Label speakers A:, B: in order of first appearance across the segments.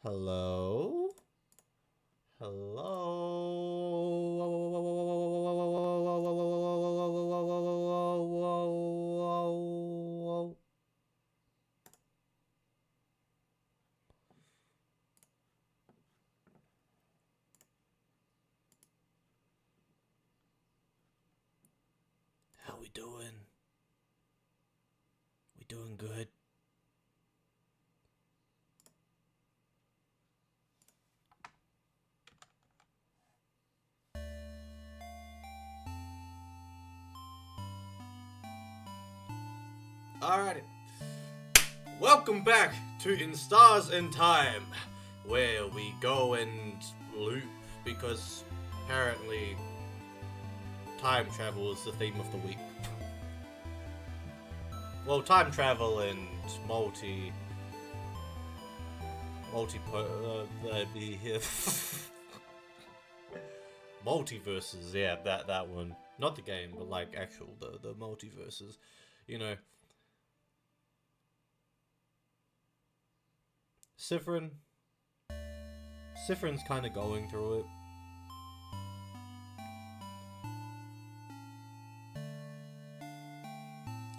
A: Hello? Hello? How we doing? We doing good? Alrighty. Welcome back to In Stars and Time, where we go and loop because apparently time travel is the theme of the week. Well, time travel and multiverses, yeah, that one. Not the game, but like actual the multiverses. You know, Sifrin Sifrin's kind of going through it.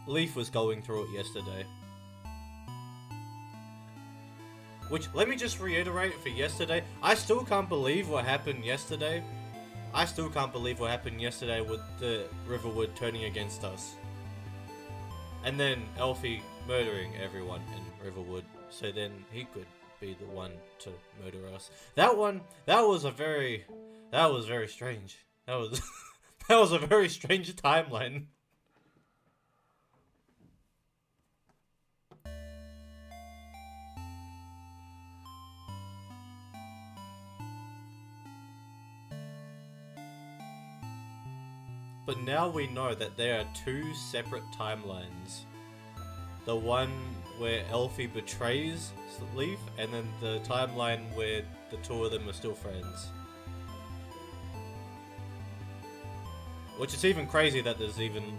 A: Leaf was going through it yesterday. Which, let me just reiterate for yesterday, I still can't believe what happened yesterday. I still can't believe what happened yesterday with the Riverwood turning against us. And then Elfie murdering everyone in Riverwood, so then he could be the one to murder us. That was very strange. That was, that was a very strange timeline. But now we know that there are two separate timelines. The one where Elfie betrays Leaf, and then the timeline where the two of them are still friends. Which is even crazy that there's even,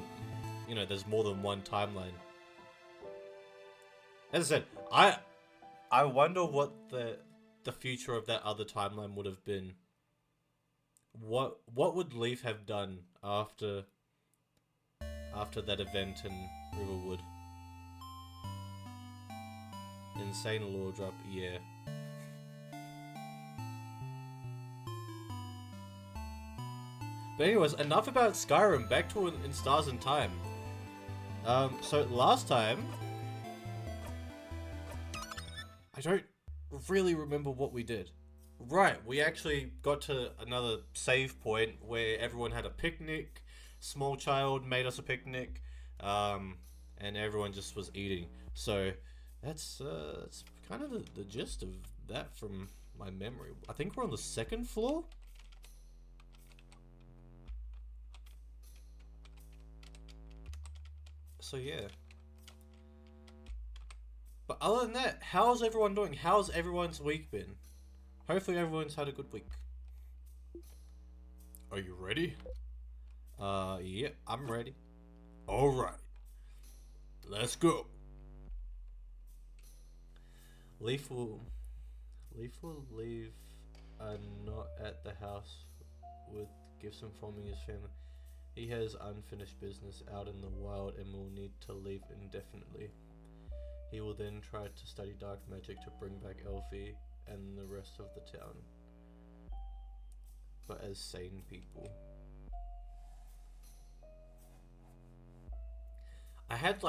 A: there's more than one timeline. As I said, I wonder what the future of that other timeline would have been. What would Leaf have done after that event in Riverwood? Insane lore drop, yeah. But anyways, enough about Skyrim. Back to In Stars and Time. So last time, I don't really remember what we did. Right, we actually got to another save point where everyone had a picnic. Small child made us a picnic, and everyone just was eating. So that's kind of the gist of that from my memory. I think we're on the second floor. So yeah. But other than that, how's everyone doing? How's everyone's week been? Hopefully everyone's had a good week. Are you ready? Yeah, I'm ready. Alright. Let's go. Leaf will leave not at the house with gifts informing his family. He has unfinished business out in the wild and will need to leave indefinitely. He will then try to study dark magic to bring back Elfie and the rest of the town, but as sane people. I had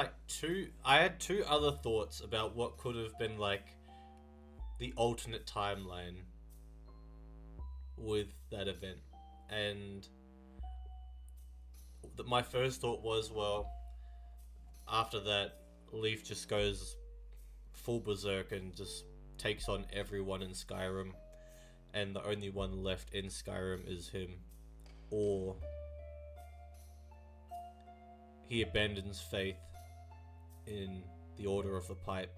A: two other thoughts about what could have been like the alternate timeline with that event, and my first thought was, well, after that, Leaf just goes full berserk and just takes on everyone in Skyrim, and the only one left in Skyrim is him. Or he abandons faith in the Order of the Pipe,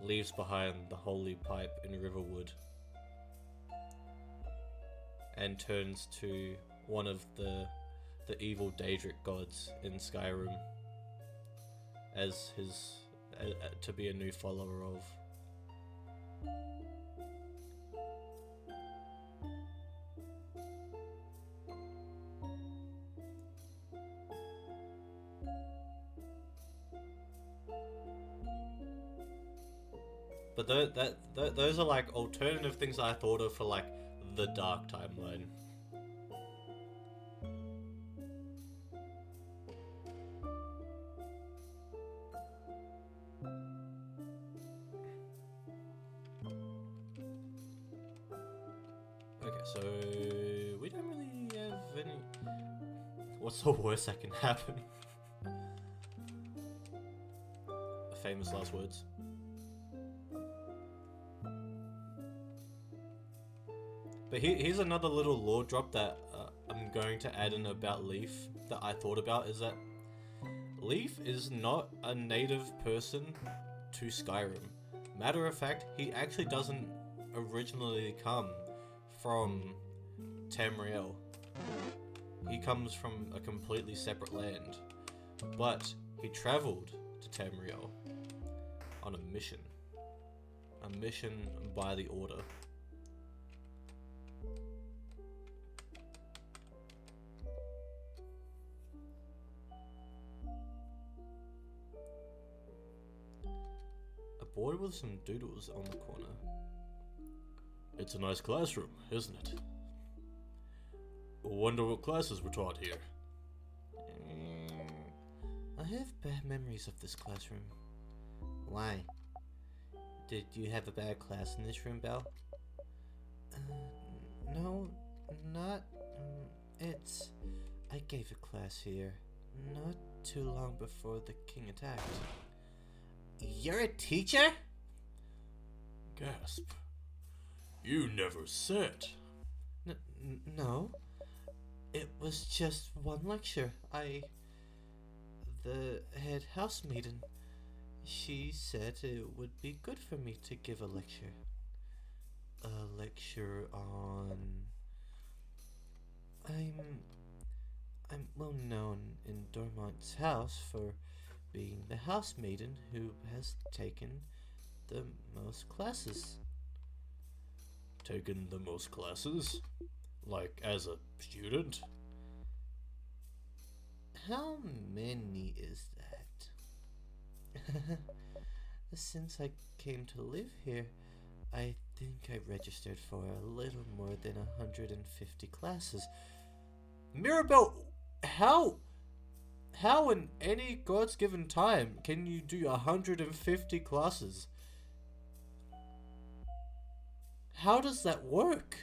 A: leaves behind the Holy Pipe in Riverwood, and turns to one of the evil Daedric gods in Skyrim as his to be a new follower of. But those are like alternative things I thought of for like the dark timeline. Okay, so we don't really have any. What's the worst that can happen? Famous last words. But here's another little lore drop that I'm going to add in about Leaf that I thought about, is that Leaf is not a native person to Skyrim. Matter of fact, he actually doesn't originally come from Tamriel. He comes from a completely separate land. But he travelled to Tamriel on a mission. A mission by the Order. A boy with some doodles on the corner. It's a nice classroom, isn't it? Wonder what classes were taught here. I have bad memories of this classroom. Why? Did you have a bad class in this room, Belle? No, not... it's... I gave a class here, not too long before the king attacked. You're a teacher? Gasp. You never said. No. It was just one lecture. The head housemaiden, she said it would be good for me to give a lecture. A lecture on... I'm well known in Dormont's house for being the housemaiden who has taken the most classes. Taken the most classes? Like, as a student? How many is that? Since I came to live here, I think I registered for a little more than 150 classes. Mirabelle, how in any God's given time can you do 150 classes? How does that work?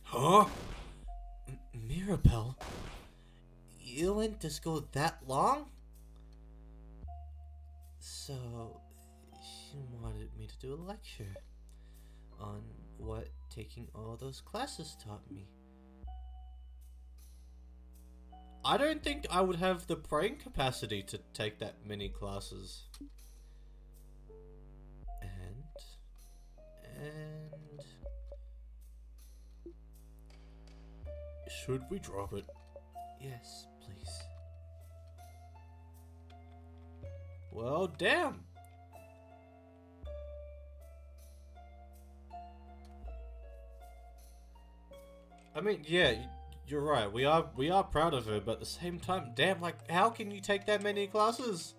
A: Huh? Mirabelle, you went to school that long? So, she wanted me to do a lecture on what taking all those classes taught me. I don't think I would have the brain capacity to take that many classes. And... should we drop it? Yes, please. Well, damn. I mean, yeah, you're right. We are proud of her, but at the same time, damn, like, how can you take that many classes?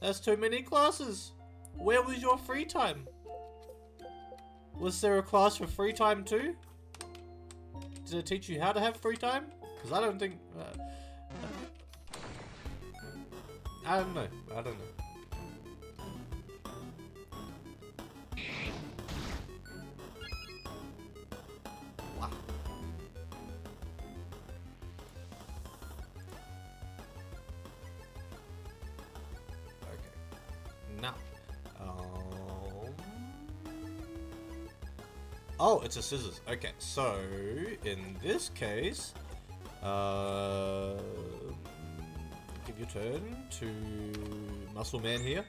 A: That's too many classes. Where was your free time? Was there a class for free time too? Did it teach you how to have free time? Because I don't think... I don't know. Wow. Okay. Now. Oh, it's a scissors. Okay, so in this case, give your turn to Muscle Man here,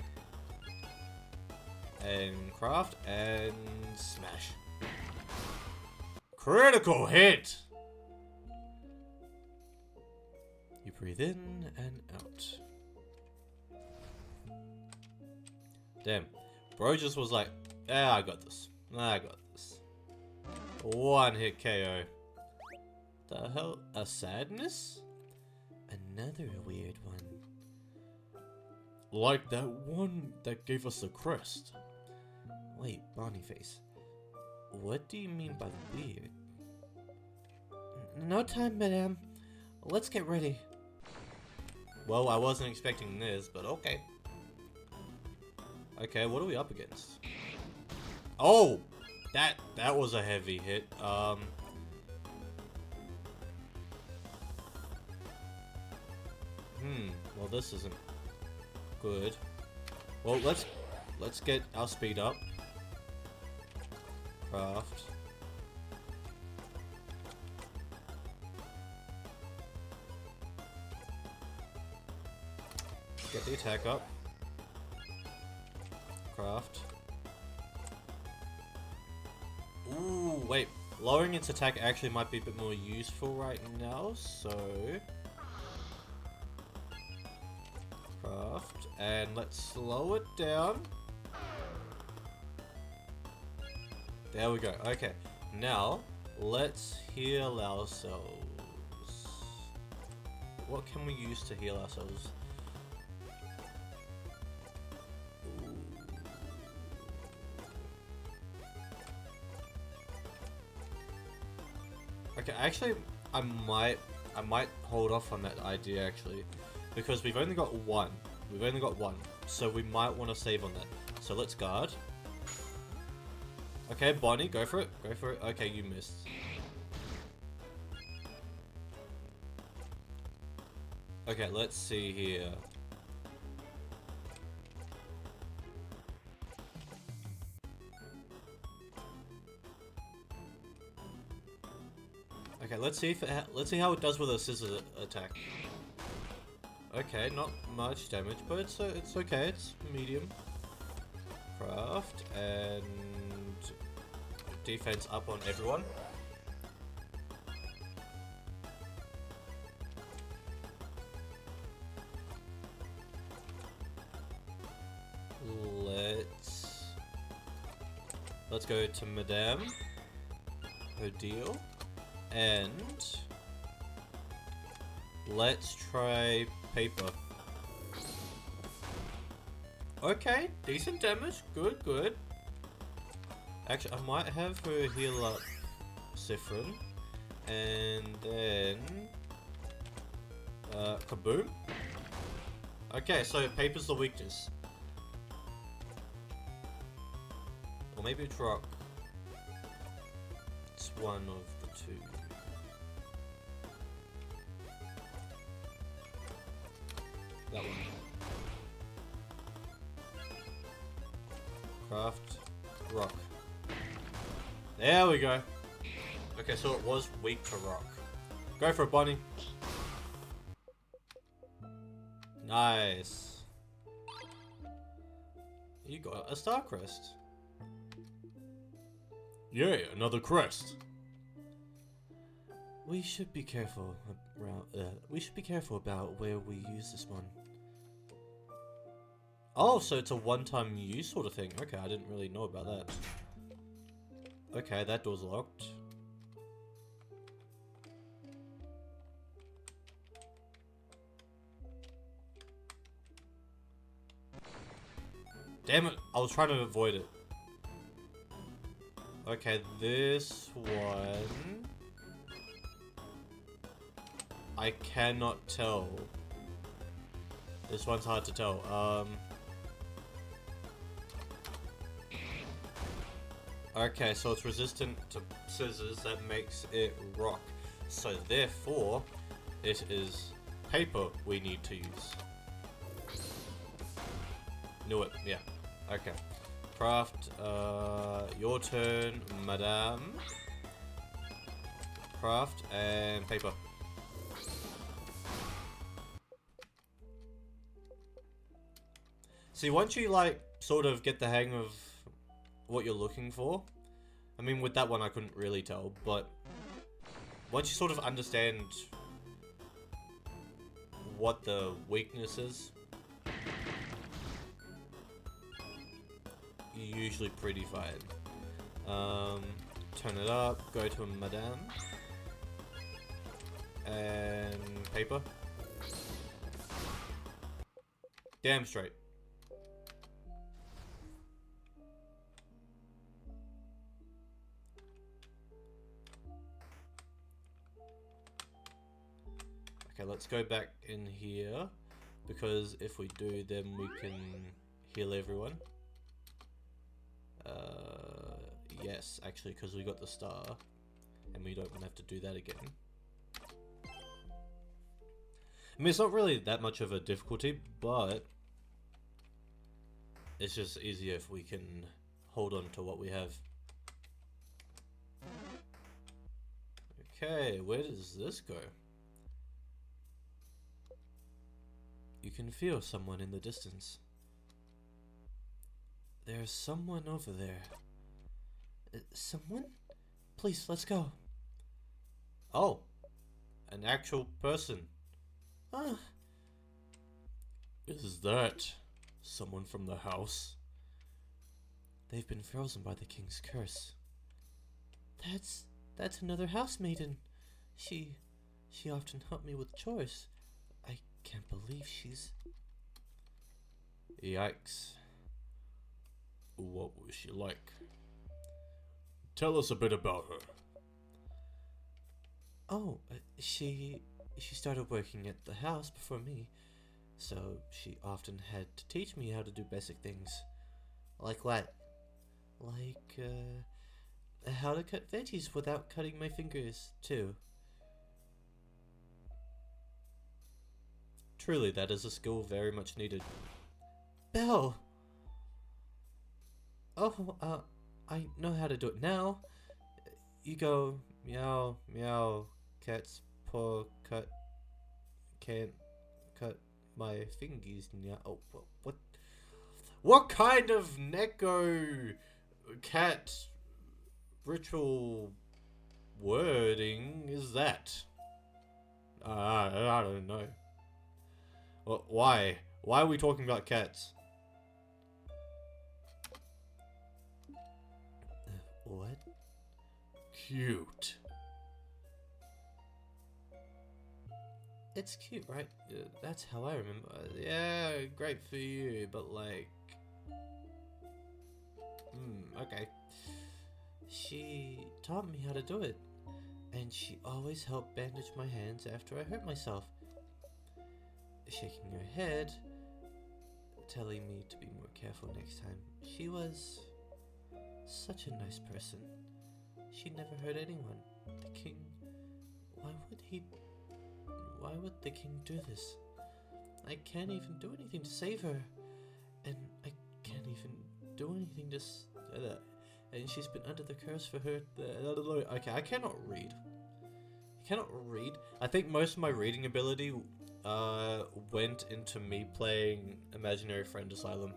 A: and craft and smash. Critical hit. You breathe in and out. Damn, bro just was like, "Yeah, I got this. I got this." One hit KO. The hell? A sadness? Another weird one. Like that one that gave us the crest. Wait, Barney face. What do you mean by the beard? No time, madame. Let's get ready. Well, I wasn't expecting this, but okay. Okay, what are we up against? Oh! That was a heavy hit. Well, this isn't good. Well, let's get our speed up. Craft. Get the attack up. Craft. Ooh, wait. Lowering its attack actually might be a bit more useful right now, so... Craft. And let's slow it down. There we go. Okay. Now, let's heal ourselves. What can we use to heal ourselves? Okay, actually, I might hold off on that idea actually, because we've only got one. We've only got one, so we might want to save on that. So let's guard. Okay, Bonnie, go for it. Go for it. Okay, you missed. Okay, let's see here. Okay, let's see how it does with a scissor attack. Okay, not much damage, but it's okay. It's medium. Craft and defense up on everyone. Let's go to Madame Odile and let's try paper. Okay, decent damage. Good, good. Actually, I might have her heal up Siffrin. And then... kaboom. Okay, so paper's the weakness. Or maybe it's rock. It's one of the two. That one. Craft. Rock. There we go. Okay, so it was weak to rock. Go for it, Bonnie. Nice. You got a star crest. Yay, another crest. We should be careful about where we use this one. Oh, so it's a one-time use sort of thing. Okay, I didn't really know about that. Okay, that door's locked. Damn it, I was trying to avoid it. Okay, this one... I cannot tell. This one's hard to tell. Okay, so it's resistant to scissors, that makes it rock. So therefore, it is paper we need to use. Knew it, yeah. Okay. Craft, your turn, Madame. Craft and paper. See, once you like sort of get the hang of what you're looking for, I mean with that one I couldn't really tell, but once you sort of understand what the weakness is, you're usually pretty fine. Turn it up, go to Madame, and paper. Damn straight. Okay, let's go back in here, because if we do, then we can heal everyone. Yes, actually, because we got the star, and we don't want to have to do that again. I mean, it's not really that much of a difficulty, but it's just easier if we can hold on to what we have. Okay, where does this go? You can feel someone in the distance. There's someone over there. Someone? Please, let's go. Oh, an actual person. Ah. Is that someone from the house? They've been frozen by the king's curse. That's another house maiden. She often helped me with chores. I can't believe she's... Yikes. What was she like? Tell us a bit about her. Oh, she started working at the house before me, so she often had to teach me how to do basic things. Like what? Like, how to cut veggies without cutting my fingers, too. Truly, that is a skill very much needed. Belle! Oh, I know how to do it now. You go, meow, meow, cat's paw, can't cut my fingers now. Oh, what? What kind of Neko cat ritual wording is that? I don't know. Well, why? Why are we talking about cats? What? Cute. It's cute, right? That's how I remember. Yeah, great for you, but like... okay. She taught me how to do it, and she always helped bandage my hands after I hurt myself. Shaking her head, telling me to be more careful next time. She was such a nice person. She never hurt anyone. The king... Why would the king do this? I can't even do anything to save her. And I can't even do anything to... and she's been under the curse for her... okay, I cannot read. I think most of my reading ability went into me playing Imaginary Friend Asylum.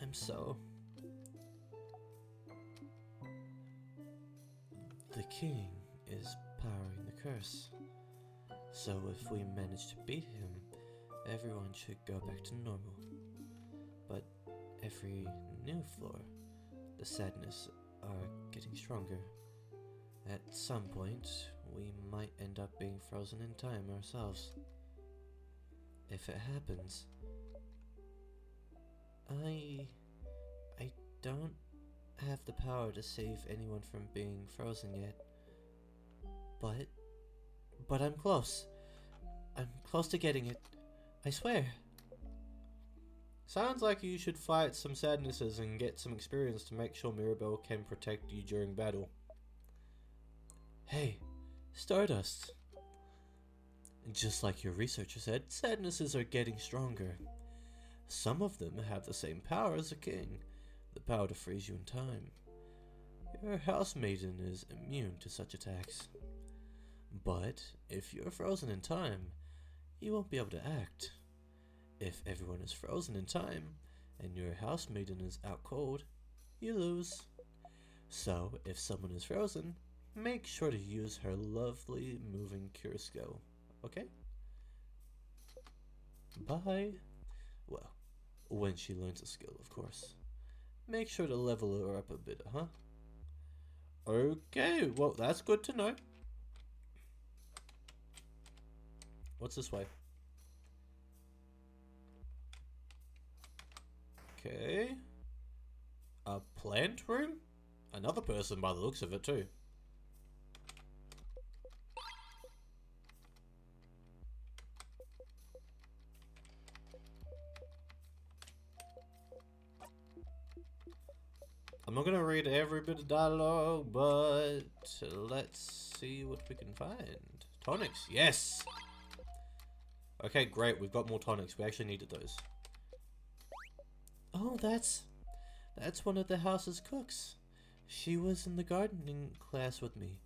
A: I'm so... The king is powering the curse. So if we manage to beat him, everyone should go back to normal. But every new floor, the sadness are getting stronger. At some point, we might end up being frozen in time ourselves. If it happens, I don't have the power to save anyone from being frozen yet. But I'm close. I'm close to getting it. I swear. Sounds like you should fight some sadnesses and get some experience to make sure Mirabelle can protect you during battle. Hey, Stardust. Just like your researcher said, sadnesses are getting stronger. Some of them have the same power as a king, the power to freeze you in time. Your house maiden is immune to such attacks. But if you're frozen in time, you won't be able to act. If everyone is frozen in time, and your house maiden is out cold, you lose. So, if someone is frozen, make sure to use her lovely moving cure skill, okay? Bye. Well, when she learns a skill, of course. Make sure to level her up a bit, huh? Okay, well, that's good to know. What's this way? Okay. A plant room? Another person by the looks of it too. I'm not gonna read every bit of dialogue, but let's see what we can find. Tonics, yes! Okay, great, we've got more tonics. We actually needed those. Oh, that's one of the house's cooks. She was in the gardening class with me.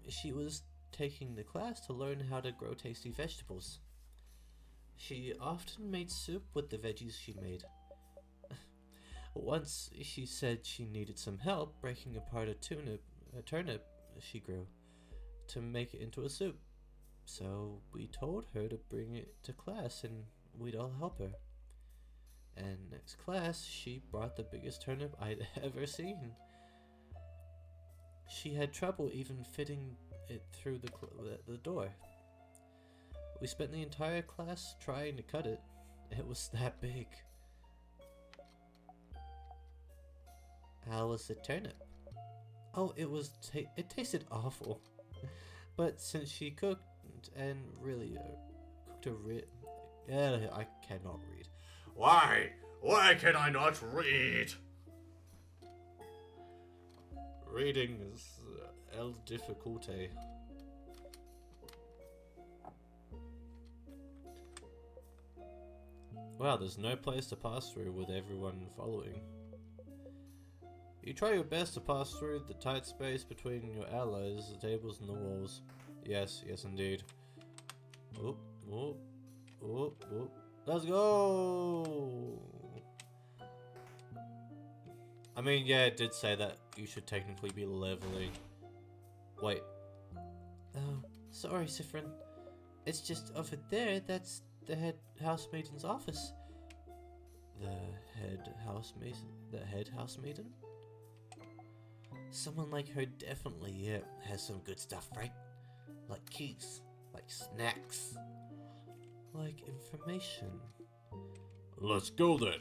A: She was taking the class to learn how to grow tasty vegetables. She often made soup with the veggies she made. Once she said she needed some help breaking apart a turnip she grew to make it into a soup. So we told her to bring it to class and we'd all help her. And next class, she brought the biggest turnip I'd ever seen. She had trouble even fitting it through the door. We spent the entire class trying to cut it. It was that big. How was the turnip? Oh, it tasted awful. But since she cooked and really cooked I cannot read.
B: Why? Why can I not read?
A: Reading is el difficulte. Wow, there's no place to pass through with everyone following. You try your best to pass through the tight space between your allies, the tables and the walls. Yes, yes indeed. Oop, oop, oop, oop. Let's go! I mean, yeah, it did say that you should technically be leveling. Wait. Oh, sorry, Sifrin. It's just over there, that's the head housemaid's office. The head housemaiden? Someone like her definitely has some good stuff, right? Like keys, like snacks, like information.
B: Let's go then.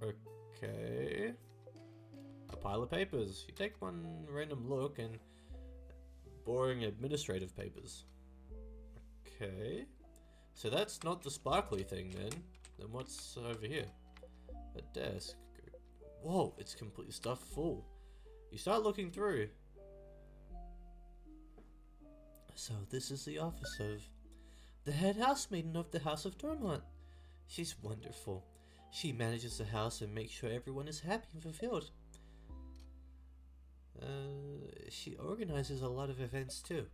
A: Okay. A pile of papers. You take one random look and boring administrative papers. Okay. So that's not the sparkly thing then. Then what's over here? A desk. Whoa, it's completely stuffed full. You start looking through. So this is the office of the head housemaiden of the House of Dormont. She's wonderful. She manages the house and makes sure everyone is happy and fulfilled. She organizes a lot of events too.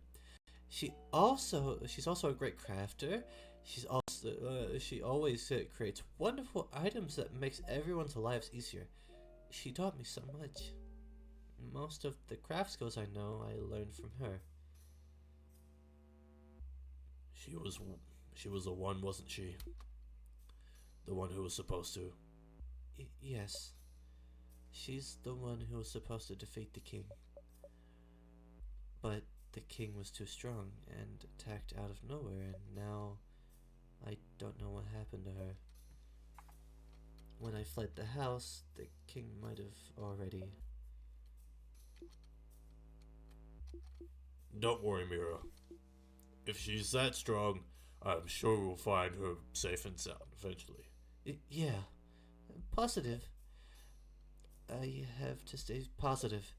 A: She's also a great crafter. She always creates wonderful items that makes everyone's lives easier. She taught me so much. Most of the craft skills I know, I learned from her.
B: She was the one, wasn't she? The one who was supposed to.
A: Yes. She's the one who was supposed to defeat the king. But the king was too strong and attacked out of nowhere, and now I don't know what happened to her. When I fled the house, the king might have already...
B: Don't worry, Mira. If she's that strong, I'm sure we'll find her safe and sound eventually.
A: Yeah, positive. I have to stay positive.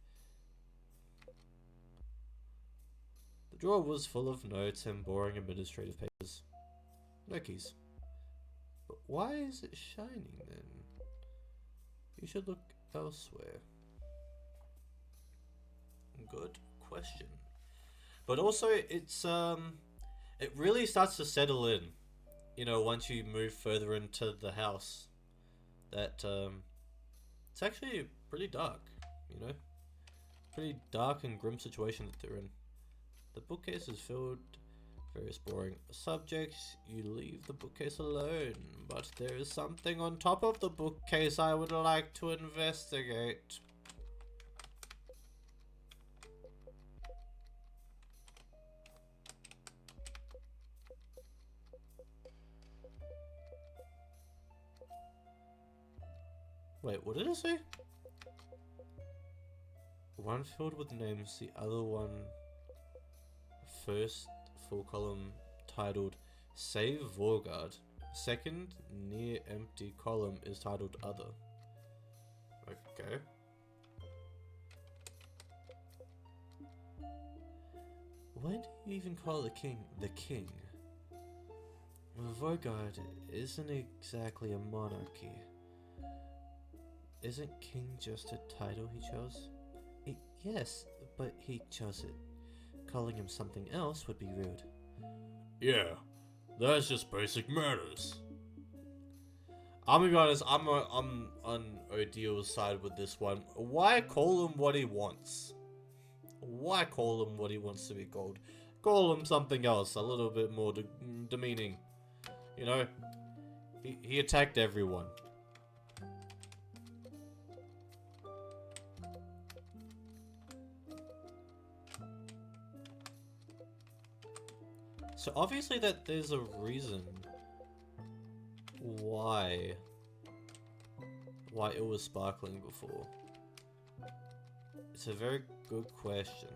A: The drawer was full of notes and boring administrative papers. No keys. But why is it shining then? You should look elsewhere. Good question. But also, it really starts to settle in. You know, once you move further into the house, that it's actually pretty dark. You know, pretty dark and grim situation that they're in. The bookcase is filled with various boring subjects. You leave the bookcase alone, but there is something on top of the bookcase I would like to investigate. Wait, what did it say? One filled with names, the other one first full column titled Save Vorgard. Second near empty column is titled Other. Okay. Why do you even call the king the king? Vorgard isn't exactly a monarchy. Isn't king just a title he chose? Yes, but he chose it. Calling him something else would be rude.
B: Yeah, that's just basic manners.
A: I'm gonna be honest, I'm on Odil's side with this one. Why call him what he wants? Why call him what he wants to be called? Call him something else, a little bit more demeaning. You know, he attacked everyone. So obviously that there's a reason why it was sparkling before. It's a very good question.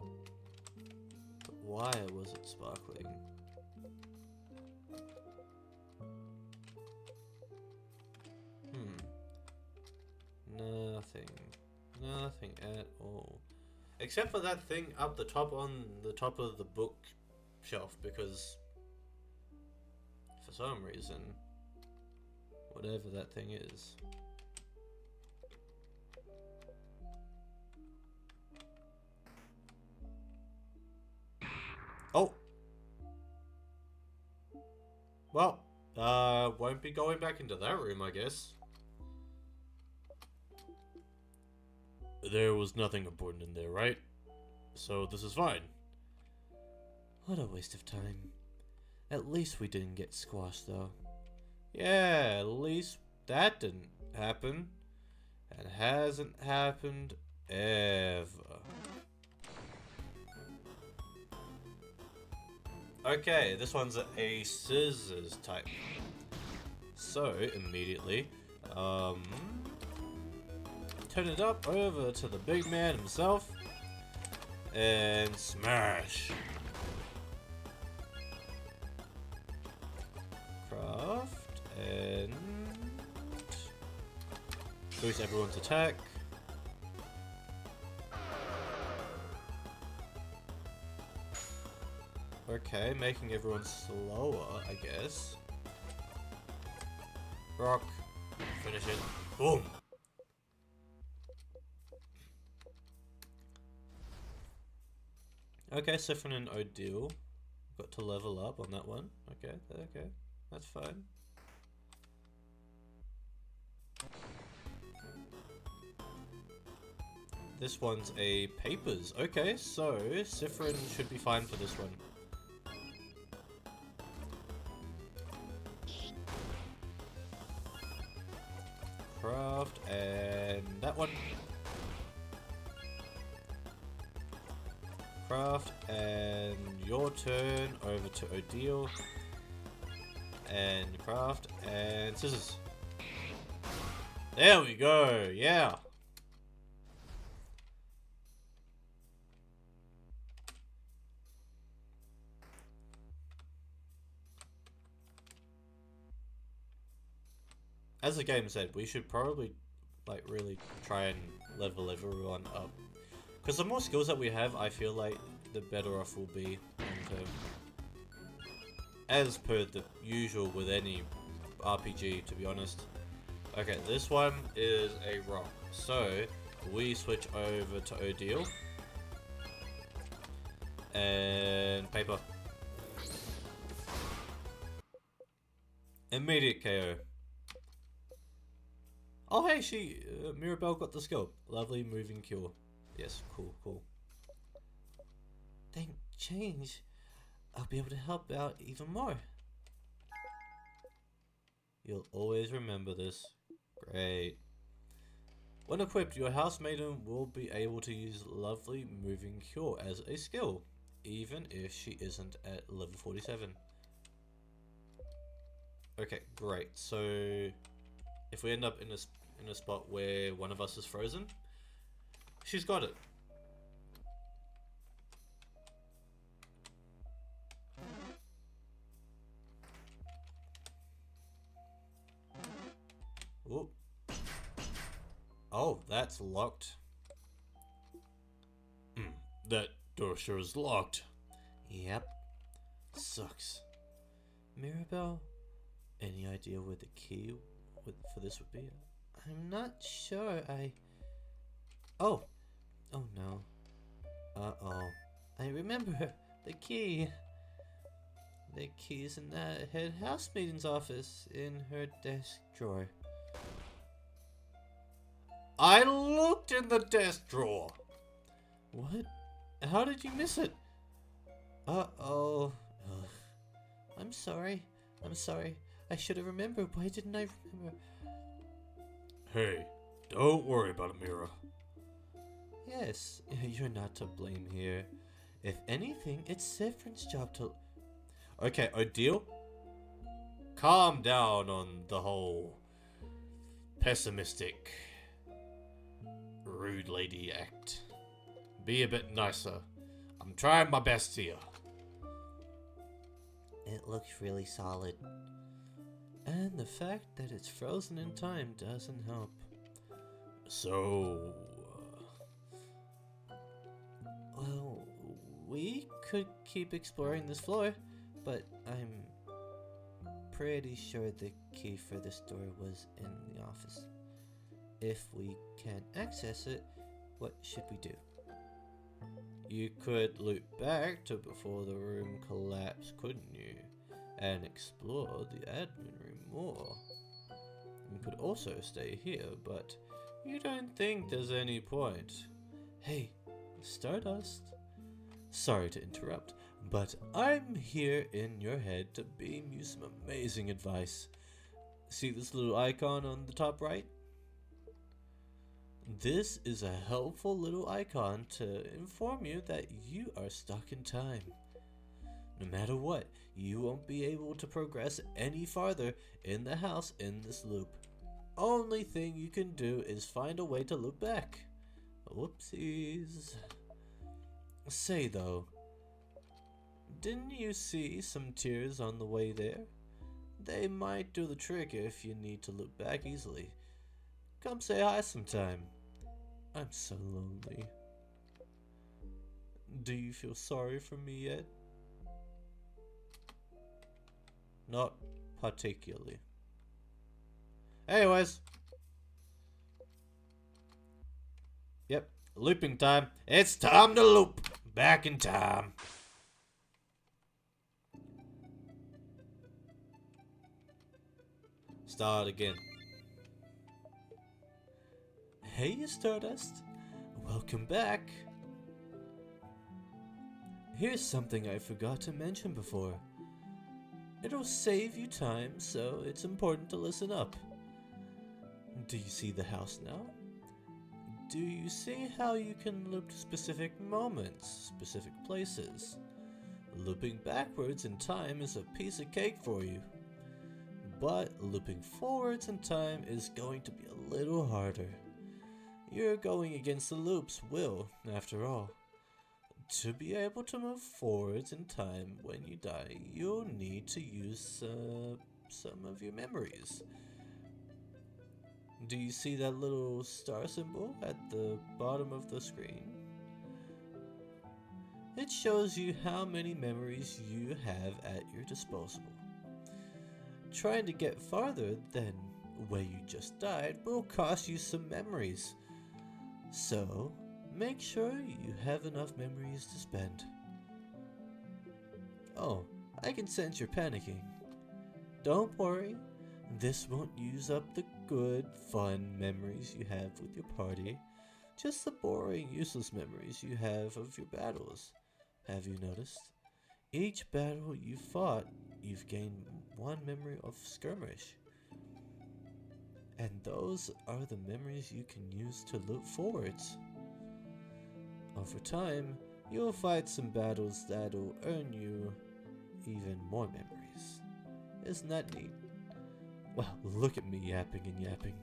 A: But why was it sparkling? Nothing at all. Except for that thing up the top on the top of the bookshelf, because for some reason, whatever that thing is. Oh! Well, won't be going back into that room, I guess.
B: There was nothing important in there, right? So this is fine.
A: What a waste of time. At least we didn't get squashed, though. Yeah, at least that didn't happen. And hasn't happened ever. Okay, this one's a scissors type. So, immediately, turn it up over to the big man himself. And smash. Craft and boost everyone's attack. Okay, making everyone slower, I guess. Rock. Finish it. Boom. Okay, Siphon and Odile got to level up on that one. Okay, that's fine. This one's a papers. Okay, so Siphon should be fine for this one. Craft and that one. Craft and your turn over to Odile. And craft and scissors. There we go, yeah. As the game said, we should probably like really try and level everyone up. Because the more skills that we have, I feel like the better off we'll be. And, as per the usual with any RPG, to be honest. Okay, this one is a rock. So, we switch over to Odile. And paper. Immediate KO. Oh hey, Mirabelle got the skill. Lovely moving cure. Yes, cool. Then change. I'll be able to help out even more. You'll always remember this. Great. When equipped, your house maiden will be able to use Lovely Moving Cure as a skill, even if she isn't at level 47. Okay, great. So if we end up in a spot where one of us is frozen, she's got it. Ooh. Oh, that's locked.
B: That door sure is locked.
A: Yep. Sucks. Mirabelle, any idea where the key for this would be? I'm not sure. Oh. Oh no. Uh-oh. I remember the key. The key's in that head housemaiden's office in her desk drawer.
B: I looked in the desk drawer.
A: What? How did you miss it? Uh-oh. Ugh. I'm sorry. I'm sorry. I should have remembered. Why didn't I remember?
B: Hey, don't worry about it, Mira.
A: Yes, you're not to blame here. If anything, it's Saffron's job to... Okay, Odile, calm down on the whole pessimistic, rude lady act. Be a bit nicer. I'm trying my best here. It looks really solid. And the fact that it's frozen in time doesn't help.
B: So,
A: Well, we could keep exploring this floor, but I'm pretty sure the key for this door was in the office. If we can't access it, what should we do? You could loop back to before the room collapsed, couldn't you? And explore the admin room more. You could also stay here, but you don't think there's any point. Hey, Stardust. Sorry to interrupt, but I'm here in your head to beam you some amazing advice. See this little icon on the top right? This is a helpful little icon to inform you that you are stuck in time. No matter what, you won't be able to progress any farther in the house in this loop. Only thing you can do is find a way to loop back. Whoopsies. Say though, didn't you see some tears on the way there? They might do the trick if you need to loop back easily. Come say hi sometime. I'm so lonely. Do you feel sorry for me yet? Not particularly. Anyways. Yep, looping time. It's time to loop. Back in time. Start again. Hey, Stardust. Welcome back. Here's something I forgot to mention before. It'll save you time, so it's important to listen up. Do you see the house now? Do you see how you can loop to specific moments, specific places? Looping backwards in time is a piece of cake for you. But looping forwards in time is going to be a little harder. You're going against the loop's will, after all. To be able to move forwards in time when you die, you'll need to use some of your memories. Do you see that little star symbol at the bottom of the screen? It shows you how many memories you have at your disposal. Trying to get farther than where you just died will cost you some memories. So, make sure you have enough memories to spend. Oh, I can sense you're panicking. Don't worry, this won't use up the good, fun memories you have with your party, just the boring, useless memories you have of your battles. Have you noticed? Each battle you fought, you've gained one memory of skirmish. And those are the memories you can use to loop forwards. Over time, you'll fight some battles that'll earn you even more memories. Isn't that neat? Well, look at me yapping and yapping.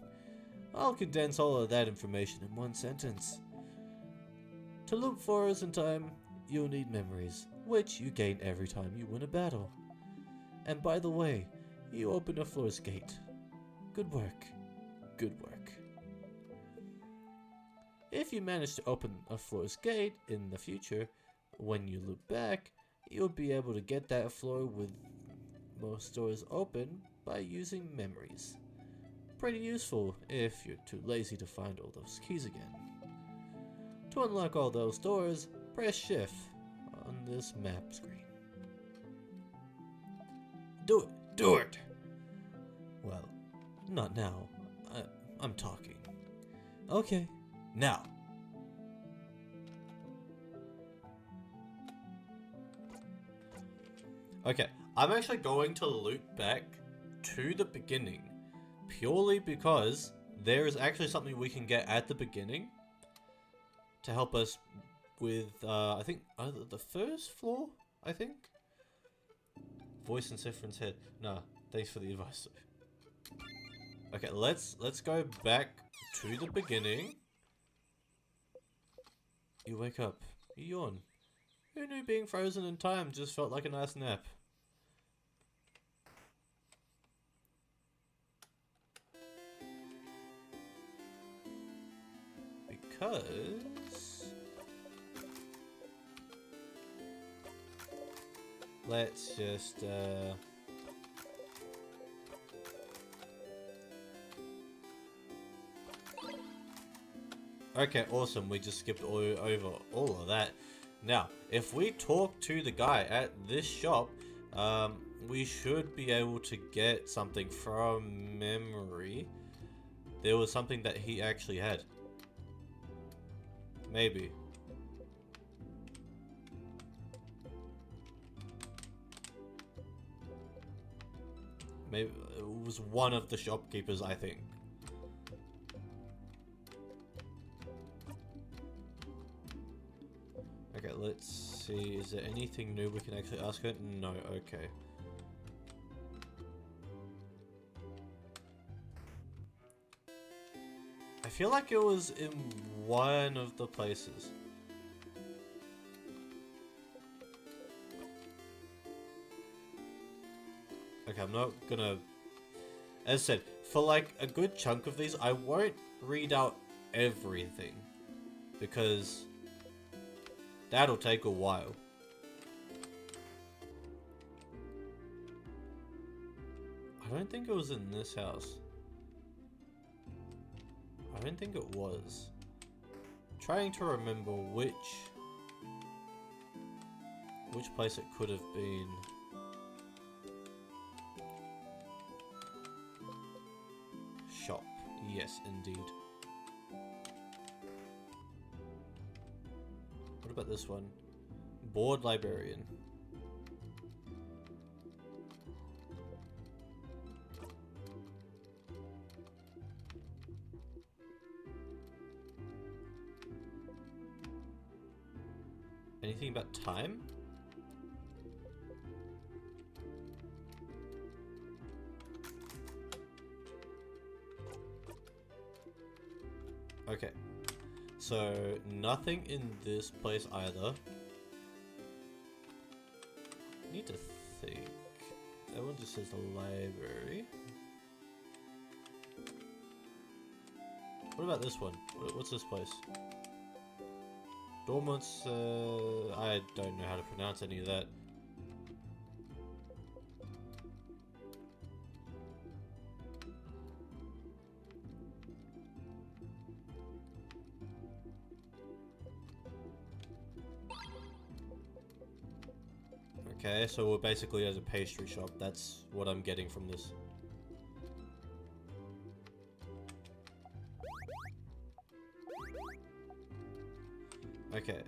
A: I'll condense all of that information in one sentence. To loop forwards in time, you'll need memories, which you gain every time you win a battle. And by the way, you open a floor's gate. Good work. Good work. If you manage to open a floor's gate in the future, when you loop back, you'll be able to get that floor with most doors open by using memories. Pretty useful if you're too lazy to find all those keys again. To unlock all those doors, press shift on this map screen. Do it! Do it! Well, not now. I'm talking. Okay, now. Okay, I'm actually going to loop back to the beginning purely because there is actually something we can get at the beginning to help us with, I think, either the first floor, I think? Voice in Sifrin's head. Nah, thanks for the advice. Okay, let's go back to the beginning. You wake up. You yawn. Who knew being frozen in time just felt like a nice nap? Because... let's just, okay, awesome. We just skipped over all of that. Now, if we talk to the guy at this shop, we should be able to get something from memory. There was something that he actually had. Maybe. Maybe it was one of the shopkeepers, I think. Okay, let's see. Is there anything new we can actually ask her? No, okay. I feel like it was in one of the places. Okay, I'm not gonna... As I said, for like a good chunk of these, I won't read out everything. Because that'll take a while. I don't think it was in this house. I don't think it was. Trying to remember which place it could have been. Shop. Yes, indeed. What about this one? Bored librarian. Anything about time? Okay. So, nothing in this place either. Need to think. That one just says the library. What about this one? What's this place? Dormant's, I don't know how to pronounce any of that. Okay, so we're basically at a pastry shop. That's what I'm getting from this. Okay,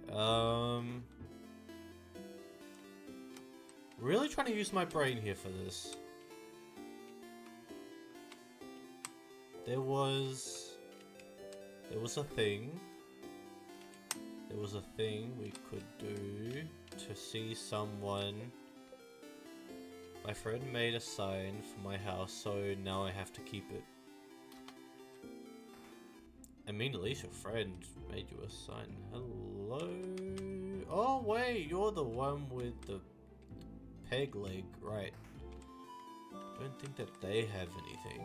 A: really trying to use my brain here for this. There was a thing. There was a thing we could do to see someone My friend made a sign for my house, so now I have to keep it. I mean, at least your friend made you a sign. Hello? Oh, wait, you're the one with the peg leg, right? Don't think that they have anything.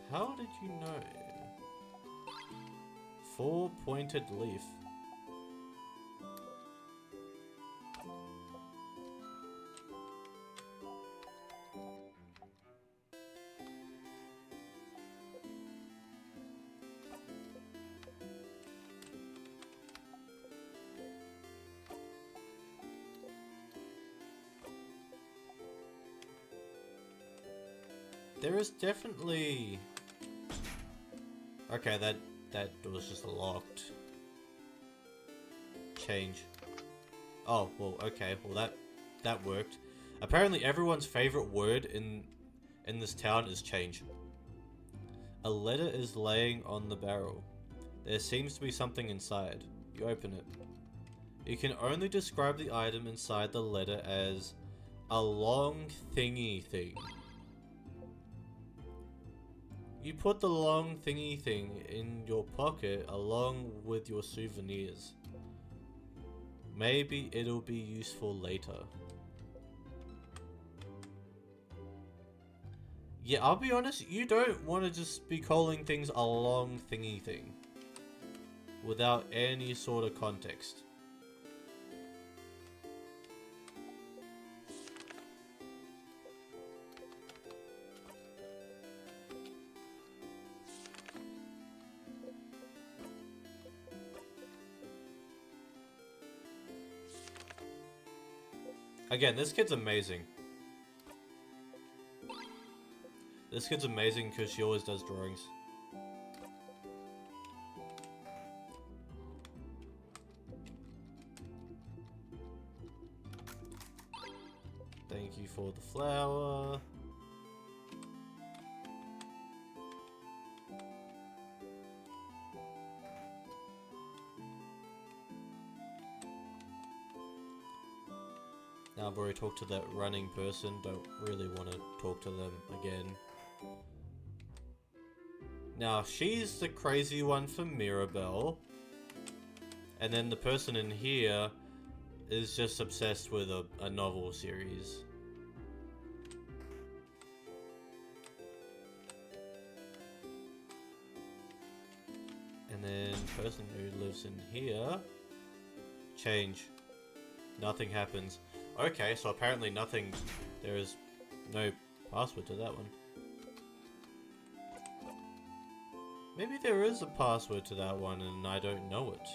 A: How did you know? 4-pointed leaf. There is definitely... Okay, that was just locked. Change. Oh, well, okay. Well, that worked. Apparently everyone's favorite word in this town is change. A letter is laying on the barrel. There seems to be something inside. You open it. You can only describe the item inside the letter as a long thingy thing. You put the long thingy thing in your pocket along with your souvenirs. Maybe it'll be useful later. Yeah, I'll be honest, you don't want to just be calling things a long thingy thing without any sort of context. Again, this kid's amazing. This kid's amazing because she always does drawings. Thank you for the flower. Now I've already talked to that running person, don't really want to talk to them again. Now she's the crazy one for Mirabelle. And then the person in here is just obsessed with a novel series. And then person who lives in here, change. Nothing happens. Okay, so apparently nothing, there is no password to that one. Maybe there is a password to that one and I don't know it.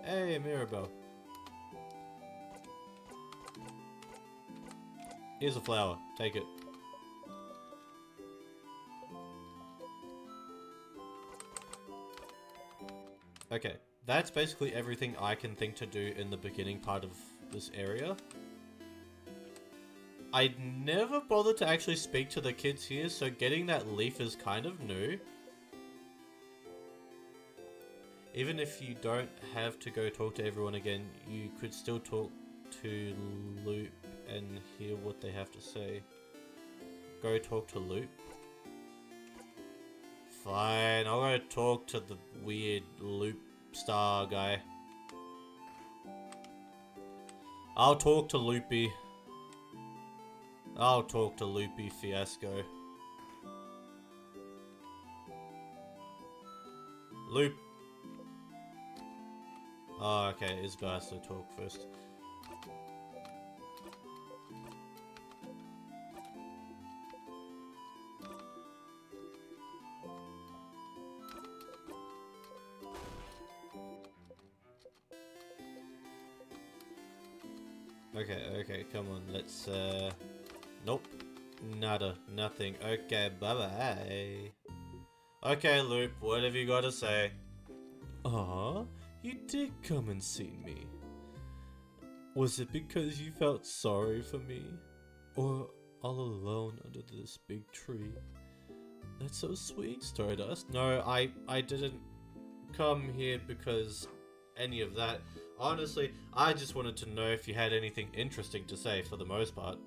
A: Hey, Mirabelle. Here's a flower. Take it. Okay, that's basically everything I can think to do in the beginning part of this area. I never bothered to actually speak to the kids here, so getting that leaf is kind of new. Even if you don't have to go talk to everyone again, you could still talk to Loop and hear what they have to say. Go talk to Loop. Fine, I'll go talk to the weird Loop star guy. I'll talk to Loopy. I'll talk to Loopy Fiasco. Loop. Oh, okay, Isabel has to talk first. Okay, come on, let's, nope. Nada, nothing. Okay, bye-bye. Okay, Loop, what have you got to say? Aw, you did come and see me. Was it because you felt sorry for me? Or all alone under this big tree? That's so sweet, Stardust. No, I didn't come here because any of that. Honestly, I just wanted to know if you had anything interesting to say for the most part.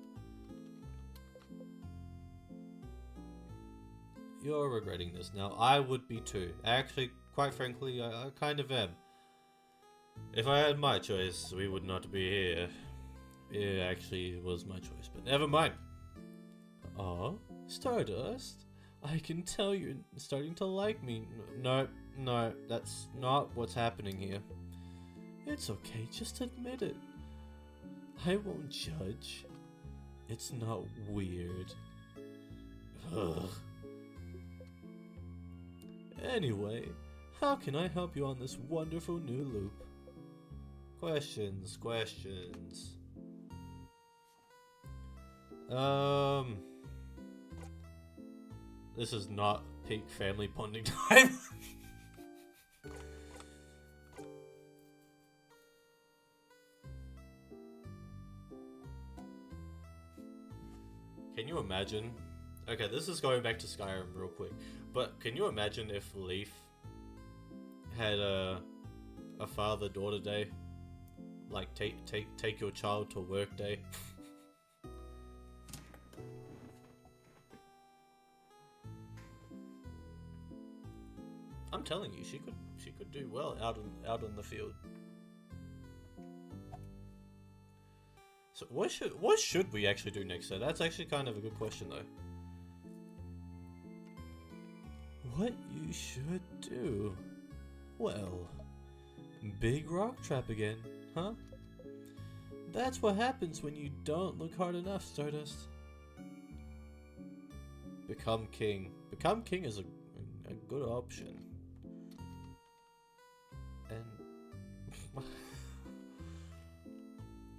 A: You're regretting this now. I would be too. Actually, quite frankly, I kind of am. If I had my choice, we would not be here. It actually was my choice, but never mind. Aw, Stardust. I can tell you're starting to like me. No, that's not what's happening here. It's okay, just admit it. I won't judge. It's not weird. Ugh. Anyway, how can I help you on this wonderful new loop? Questions. This is not peak family bonding time. Can you imagine? Okay, this is going back to Skyrim real quick, but can you imagine if Leaf had a father-daughter day, like take your child to work day? I'm telling you, she could do well out in the field. So what should we actually do next? So that's actually kind of a good question though. What you should do? Well, big rock trap again, huh? That's what happens when you don't look hard enough, Stardust. Become king. Become king is a good option. And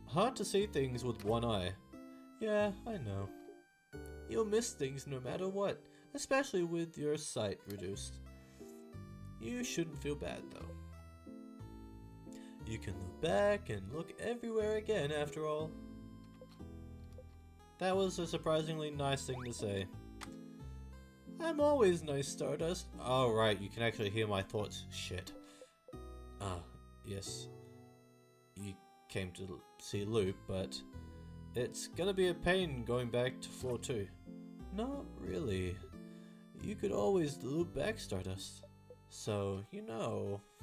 A: hard to see things with one eye. Yeah, I know. You'll miss things no matter what, especially with your sight reduced. You shouldn't feel bad though. You can look back and look everywhere again after all. That was a surprisingly nice thing to say. I'm always nice, Stardust. Oh right, you can actually hear my thoughts. Shit. Yes. You came to see Loop, but it's gonna be a pain going back to floor 2. Not really. You could always loop back, Stardust. So,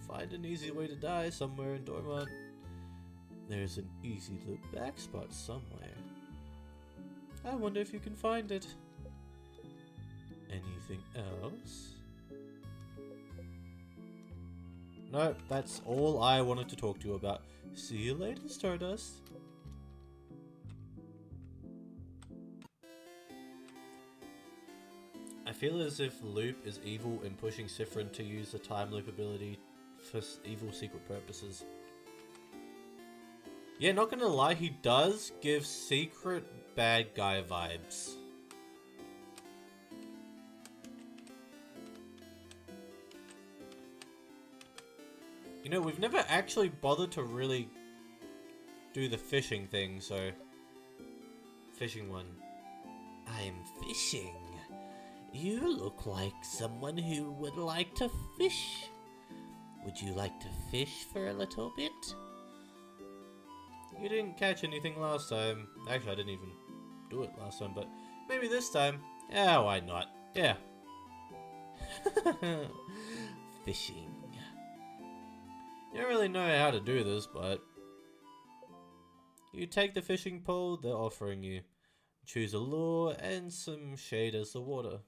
A: find an easy way to die somewhere in Dormont. There's an easy loop back spot somewhere. I wonder if you can find it. Anything else? No, that's all I wanted to talk to you about. See you later, Stardust. I feel as if Loop is evil in pushing Sifrin to use the time loop ability for evil secret purposes. Yeah, not gonna lie, he does give secret bad guy vibes. We've never actually bothered to really do the fishing thing, so... Fishing one. I'm fishing. You look like someone who would like to fish. Would you like to fish for a little bit? You didn't catch anything last time. Actually, I didn't even do it last time, but maybe this time. Yeah, why not? Yeah. Fishing. You don't really know how to do this, but... You take the fishing pole they're offering you. Choose a lure and some shade as the water.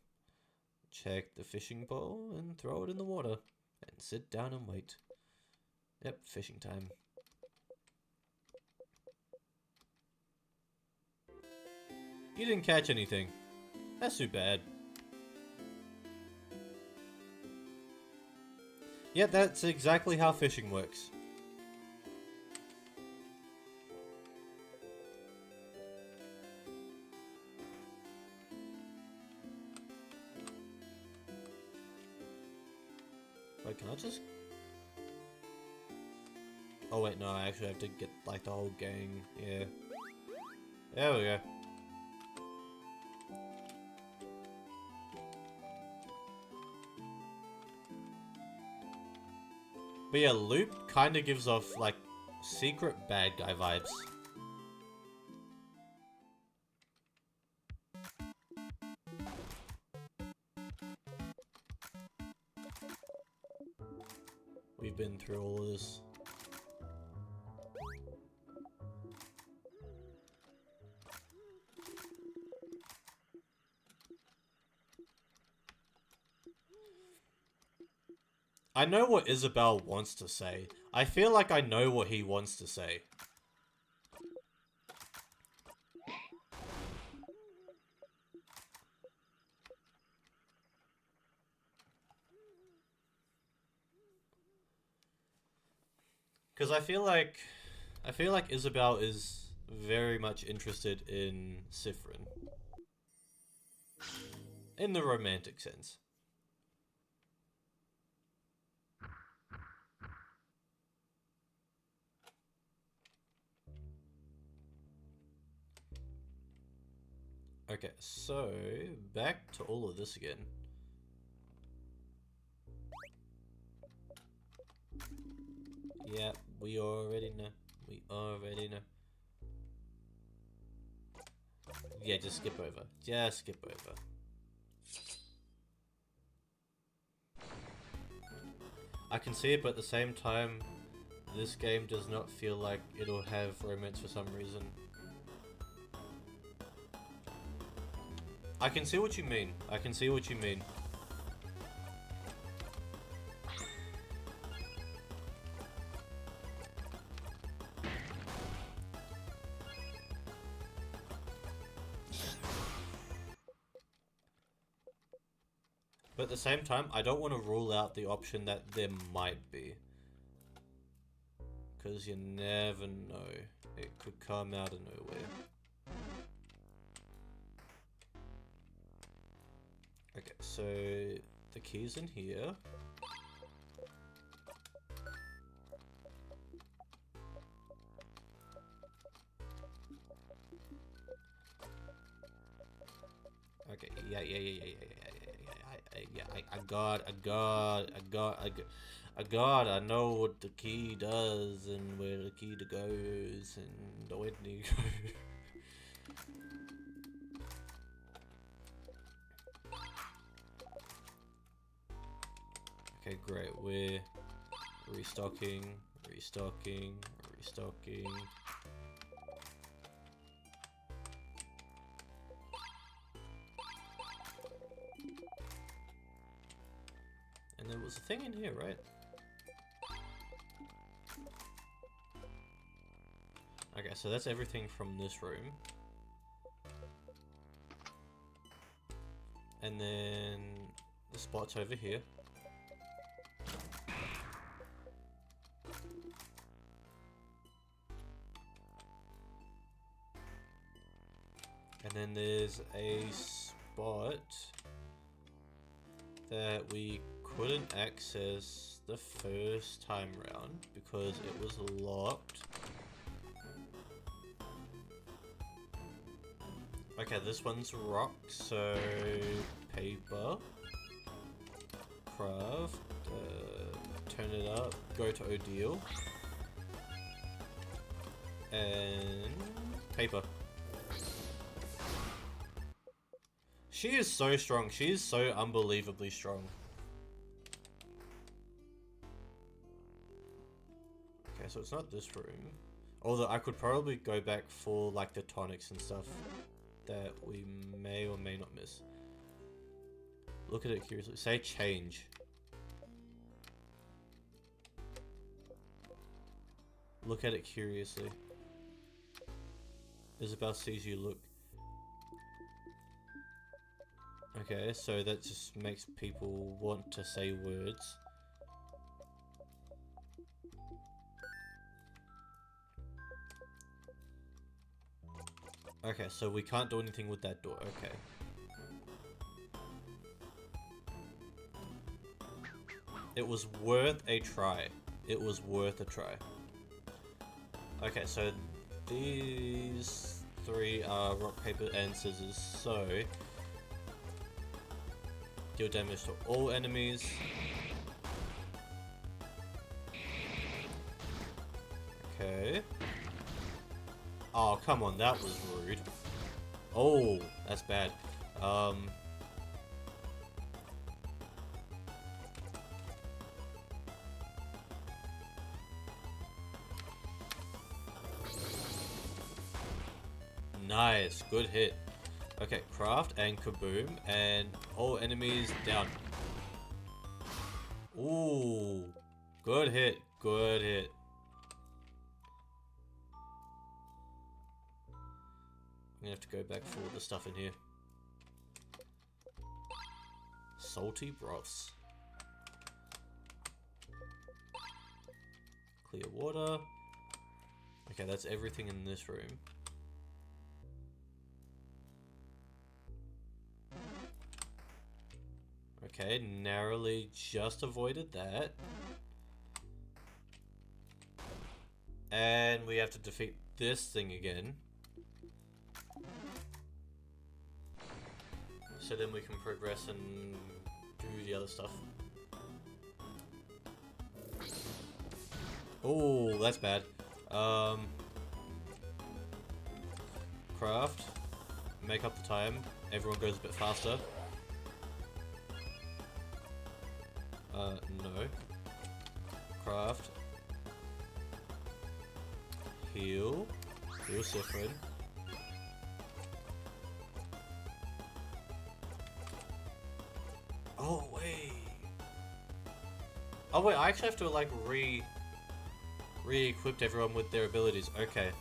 A: Check the fishing pole and throw it in the water. And sit down and wait. Yep, fishing time. You didn't catch anything. That's too bad. Yeah, that's exactly how fishing works. Wait, can I just... Oh wait, no, I actually have to get like the whole gang. Yeah. There we go. But yeah, Loop kind of gives off like secret bad guy vibes. We've been through all of this. I know what Isabelle wants to say. I feel like I know what he wants to say. Because I feel like Isabelle is very much interested in Sifrin. In the romantic sense. Okay, so back to all of this again. Yeah, we already know. We already know. Yeah, just skip over. Just skip over. I can see it, but at the same time, this game does not feel like it'll have romance for some reason. I can see what you mean. I can see what you mean. But at the same time, I don't want to rule out the option that there might be. Because you never know. It could come out of nowhere. Okay, so the key's in here. Okay, yeah, I know what the key does and where the key goes and where to go. Okay, great, we're restocking. And there was a thing in here, right? Okay, so that's everything from this room. And then the spot's over here. And then there's a spot that we couldn't access the first time round because it was locked. Okay, this one's rock, so paper, craft, turn it up, go to Odile, and paper. She is so strong. She is so unbelievably strong. Okay, so it's not this room. Although I could probably go back for like the tonics and stuff that we may or may not miss. Look at it curiously. Say change. Look at it curiously. Isabelle sees you look. Okay, so that just makes people want to say words. Okay, so we can't do anything with that door. Okay. It was worth a try. It was worth a try. Okay, so these three are rock, paper, and scissors. So deal damage to all enemies. Okay. Oh, come on, that was rude. Oh, that's bad. Nice, good hit. Okay, craft and kaboom, and all enemies down. Ooh, good hit, good hit. I'm gonna have to go back for all the stuff in here. Salty broths. Clear water. Okay, that's everything in this room. Okay, narrowly just avoided that. And we have to defeat this thing again. So then we can progress and do the other stuff. Oh, that's bad. Craft. Make up the time. Everyone goes a bit faster. No. Craft. Heal. Heal Sifrin. Oh, wait. Oh, wait, I actually have to, like, re-equip everyone with their abilities. Okay.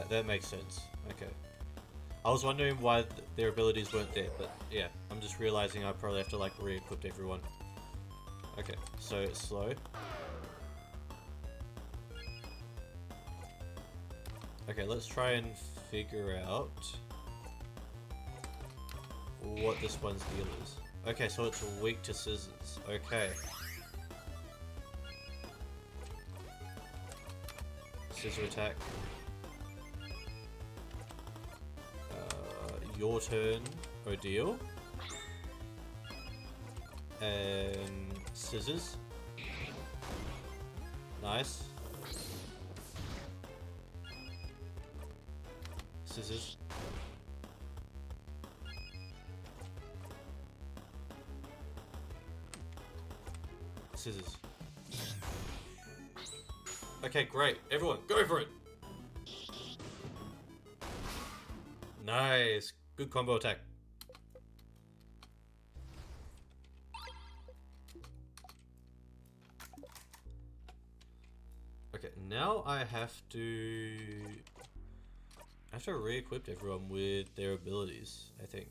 A: That makes sense. Okay. I was wondering why their abilities weren't there, but yeah. I'm just realizing I probably have to, like, re-equip everyone. Okay, so it's slow. Okay, let's try and figure out what this one's deal is. Okay, so it's weak to scissors. Okay. Scissor attack. Your turn, Odile. And scissors. Nice. Scissors. Scissors. Okay, great. Everyone, go for it! Nice. Good combo attack. Okay, now I have to re-equip everyone with their abilities, I think.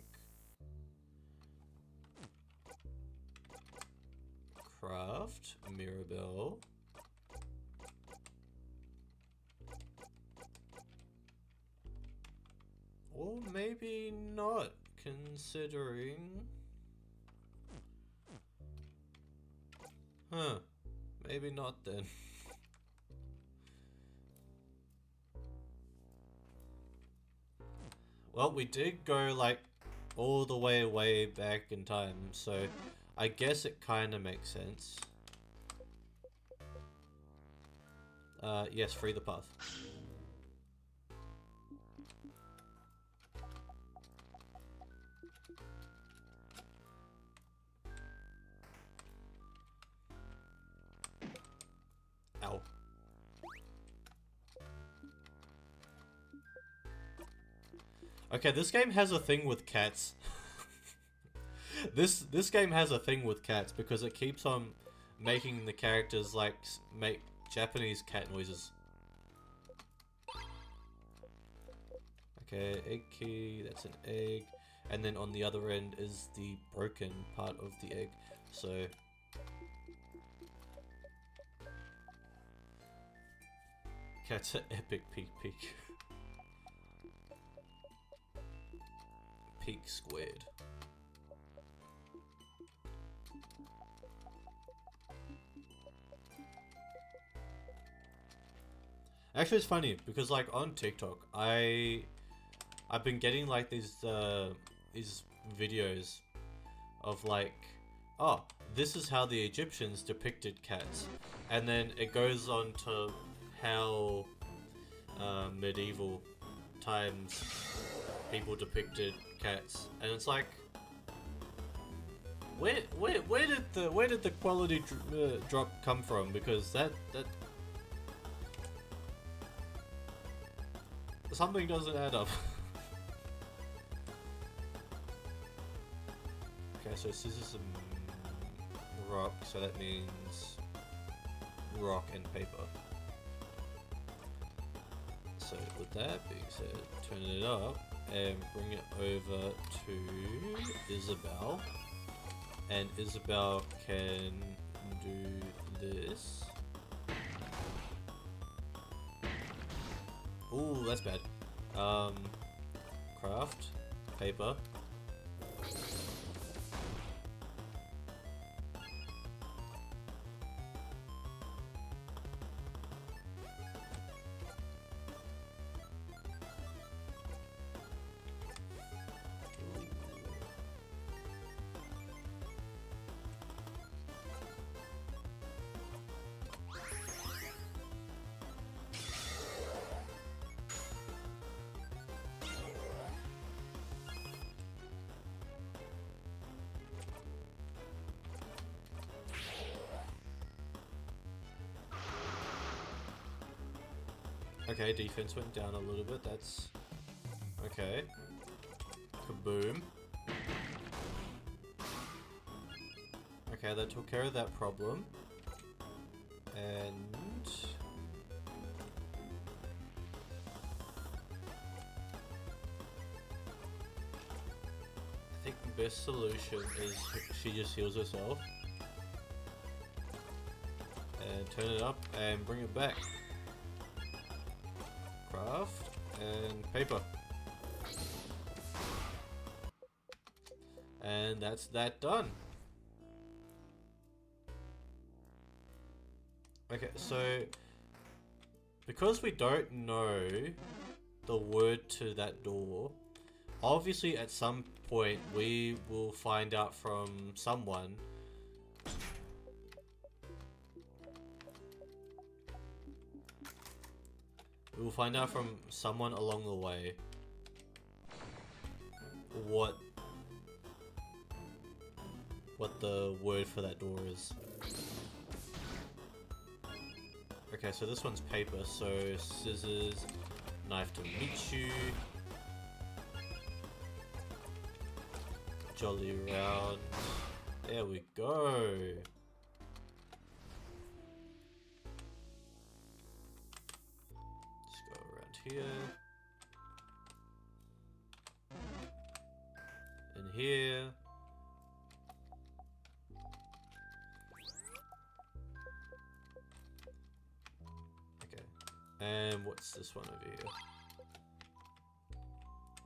A: Craft, Mirabelle. Or maybe not, considering... Huh. Maybe not then. Well, we did go, like, all the way back in time, so I guess it kind of makes sense. Yes, free the path. Ow. Okay, this game has a thing with cats. This game has a thing with cats because it keeps on making the characters like make Japanese cat noises. Okay, egg key, that's an egg. And then on the other end is the broken part of the egg. So cats are epic peek peek. Peak squared. Actually, it's funny because like on TikTok, I've been getting like these videos of like, oh, this is how the Egyptians depicted cats, and then it goes on to how medieval times people depicted cats, and it's like, where did the quality drop come from? Because that something doesn't add up. Okay, so scissors and rock, so that means rock and paper. So with that being said, turn it up and bring it over to Isabel. And Isabel can do this. Ooh, that's bad. Craft, paper. Okay, defense went down a little bit, that's... Okay. Kaboom. Okay, that took care of that problem. And... I think the best solution is she just heals herself. And turn it up and bring it back. Craft and paper. And that's that done. Okay, so because we don't know the word to that door, obviously at some point we will find out from someone. We will find out from someone along the way what the word for that door is. Okay, so this one's paper, so scissors, knife to meet you. Jolly round. There we go. Just go around here. And here. Okay. And what's this one over here?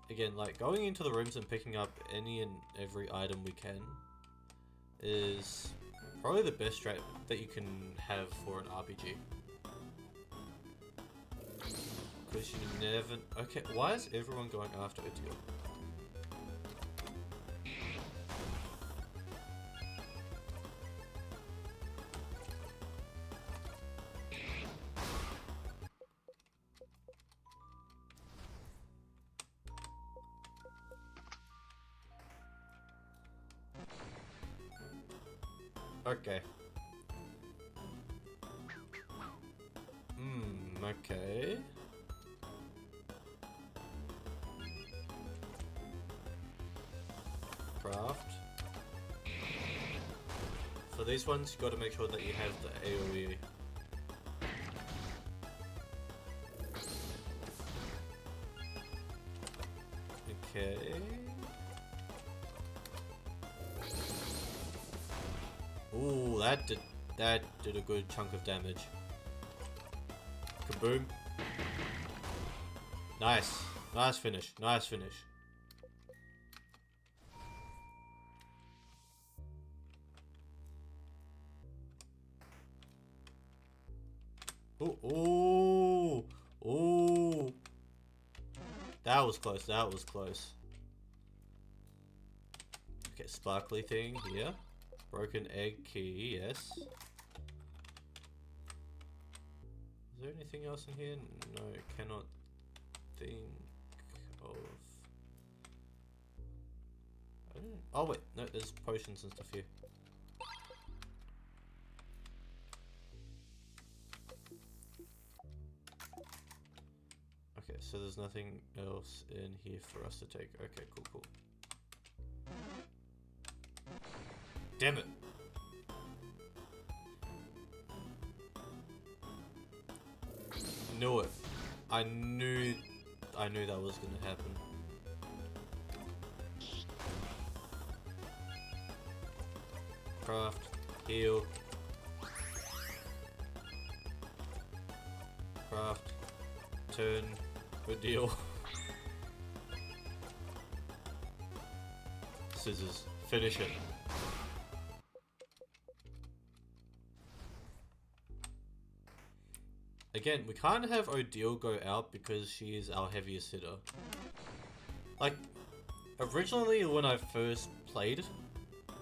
A: Again, like, going into the rooms and picking up any and every item we can is probably the best strat that you can have for an RPG. Because you never... Okay, why is everyone going after Itio? Okay. Okay. Craft. For these ones, you gotta make sure that you have the AoE. Okay. Ooh, that did a good chunk of damage. Kaboom. Nice. Nice finish. Nice finish. Ooh, ooh. was close. That was close. Okay, sparkly thing here. Broken egg key, yes. Is there anything else in here? No, cannot think of. I don't. Oh wait, no, there's potions and stuff here. Okay, so there's nothing else in here for us to take. Okay, cool. Damn it! Knew it. I knew that was gonna happen. Craft, heal. Craft, turn, good deal. Scissors, finish it. Again, we can't have Odile go out because she is our heaviest hitter. Like, originally when I first played,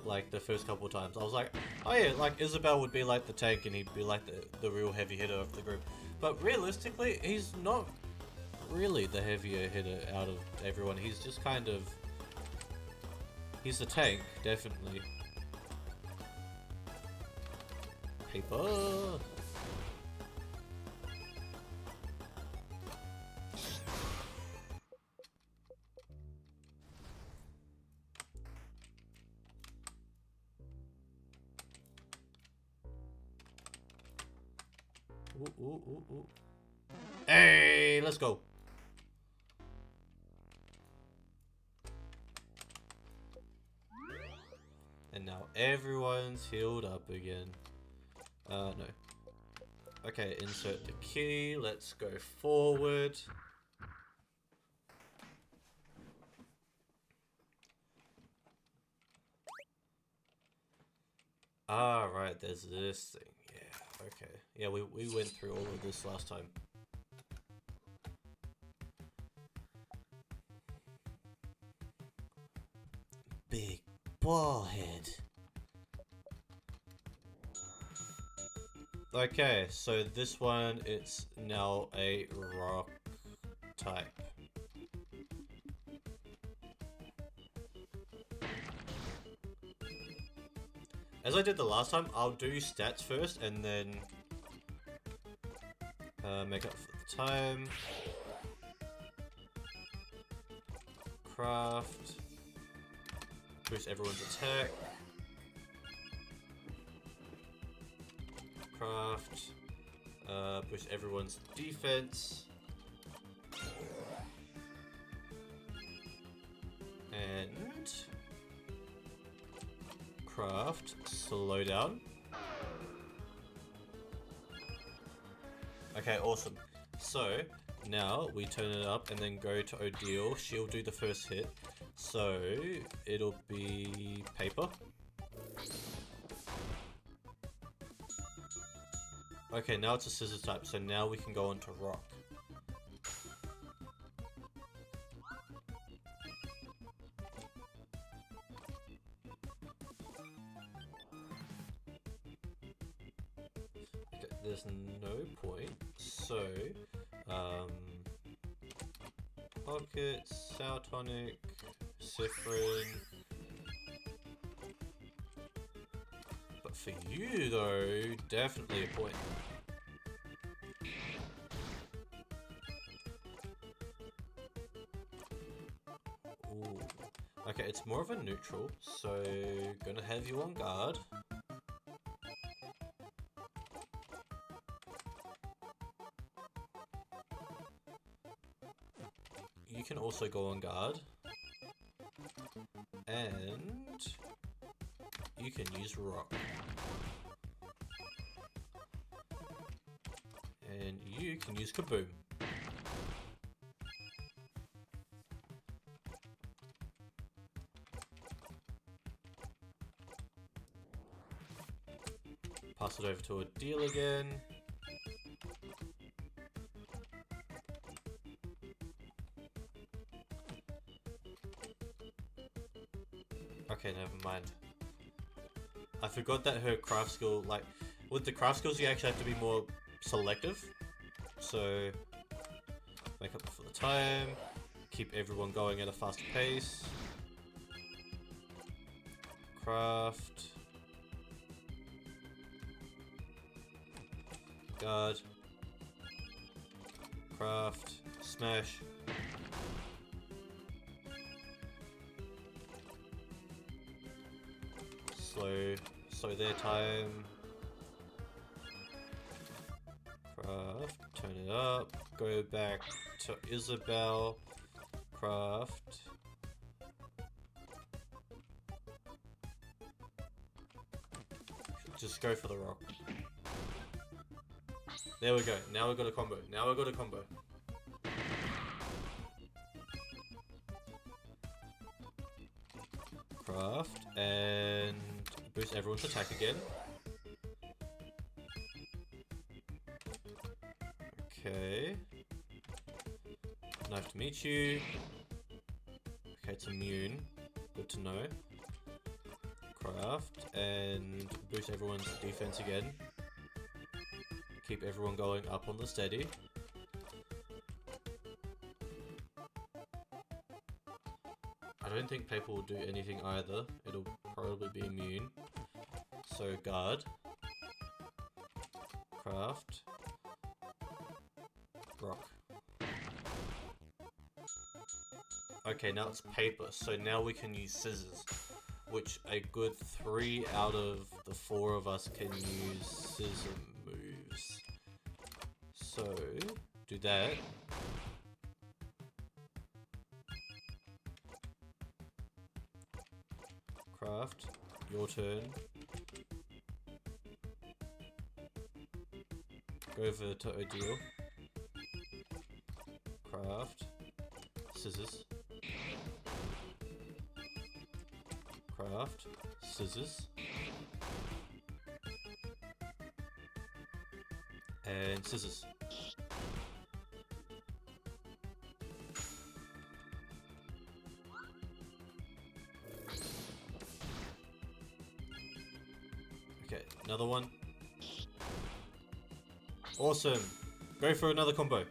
A: like the first couple of times, I was like, oh yeah, like Isabel would be like the tank and he'd be like the real heavy hitter of the group. But realistically, he's not really the heavier hitter out of everyone. He's just kind of... He's the tank, definitely. Paper! Ooh. Hey, let's go. And now everyone's healed up again. No. Okay, insert the key. Let's go forward. Ah, right, there's this thing. Yeah, okay. Yeah, we went through all of this last time. Big ball head. Okay, so this one, it's now a rock type. As I did the last time, I'll do stats first and then make up for the time. Craft. Boost everyone's attack. Craft. Boost everyone's defense. And craft slow down. Okay, awesome. So now we turn it up and then go to Odile. She'll do the first hit. So it'll be paper. Okay, now it's a scissors type, so now we can go on to rock. Okay, there's no point, so Pocket, Soutonic, Cyphrin. But for you though, definitely a point. Ooh. Okay, it's more of a neutral, so gonna have you on guard. You can also go on guard. And you can use rock. And you can use kaboom. Pass it over to a deal again. Okay, never mind. I forgot that her craft skill, like, with the craft skills you actually have to be more selective. So, make up for the time, keep everyone going at a faster pace. Craft. Guard. Craft. Smash. Slow their time. Craft. Turn it up. Go back to Isabel. Craft. Just go for the rock. There we go. Now we got a combo. Now we got a combo. Craft and boost everyone's attack again. Okay. Nice to meet you. Okay, it's immune. Good to know. Craft and boost everyone's defense again. Keep everyone going up on the steady. I don't think paper will do anything either. It'll probably be immune. So guard. Craft. Rock. Okay, now it's paper, so now we can use scissors. Which a good 3 out of the 4 of us can use scissor moves. So, do that. Craft, your turn. Go over to Odile. Craft, scissors. Craft, scissors. And scissors. Okay, another one. Awesome. Go for another combo.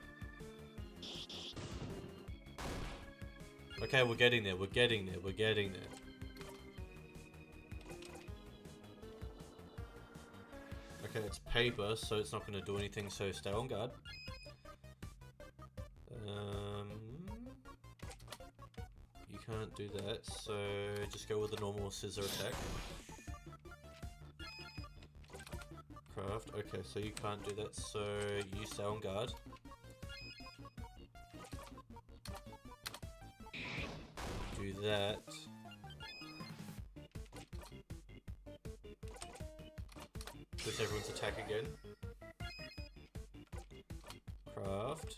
A: Okay, we're getting there, we're getting there, we're getting there. Okay, it's paper, so it's not going to do anything, so stay on guard. You can't do that, so just go with a normal scissor attack. Craft, okay, so you can't do that, so you stay on guard. Do that. Push everyone's attack again. Craft.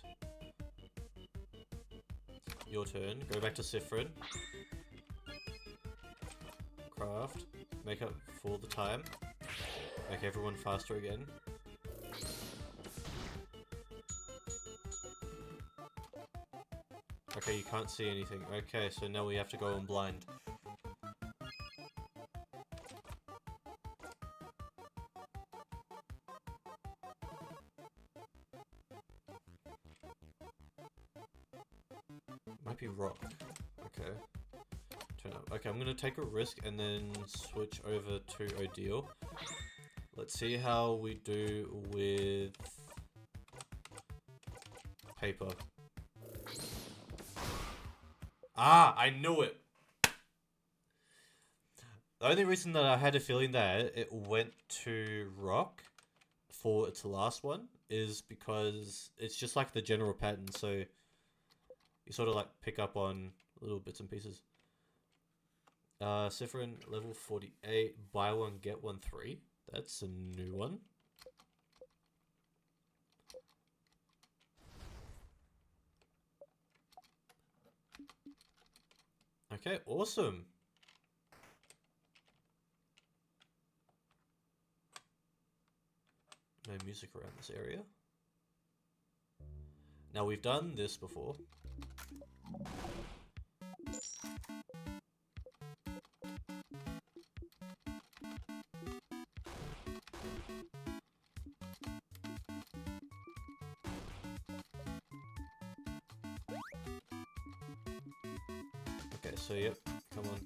A: Your turn. Go back to Sifrin. Craft. Make up for the time. Make everyone faster again. Okay, you can't see anything. Okay, so now we have to go on blind. Might be rock. Okay. Turn up. Okay, I'm gonna take a risk and then switch over to Odile. Let's see how we do with paper. Ah, I knew it! The only reason that I had a feeling that it went to rock for its last one is because it's just like the general pattern, so you sort of like pick up on little bits and pieces. Sifrin, level 48, buy one, get one 3. That's a new one. Okay, awesome. No music around this area. Now we've done this before. so yep, come on.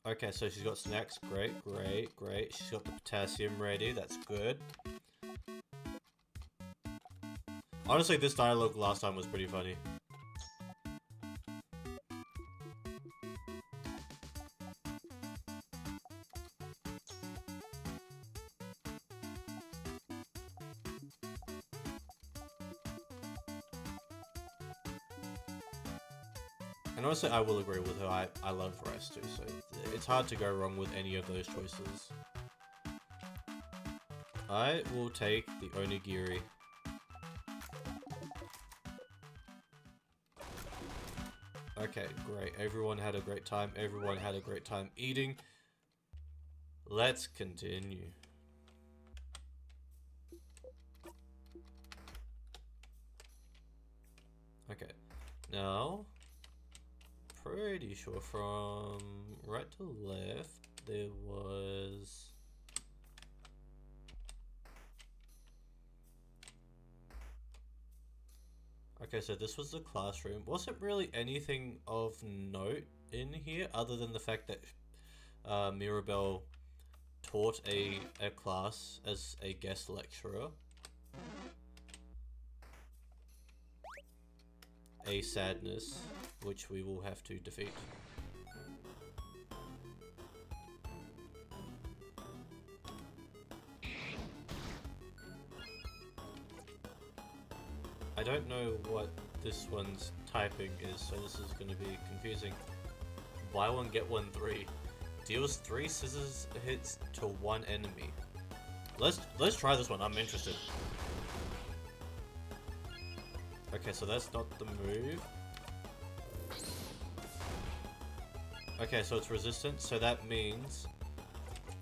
A: Okay, so she's got snacks. Great, great, great. She's got the potassium ready. That's good. Honestly, this dialogue last time was pretty funny. And honestly, I will agree with her. I love rice too, so it's hard to go wrong with any of those choices. I will take the onigiri. Okay, great. Everyone had a great time. Everyone had a great time eating. Let's continue. Okay, now, pretty sure from right to left, there was... Okay, so this was the classroom. Wasn't really anything of note in here other than the fact that Mirabelle taught a class as a guest lecturer. A sadness, which we will have to defeat. I don't know what this one's typing is, so this is going to be confusing. Buy one, get one 3. Deals 3 scissors hits to one enemy. Let's try this one. I'm interested. Okay, so that's not the move. Okay, so it's resistant, so that means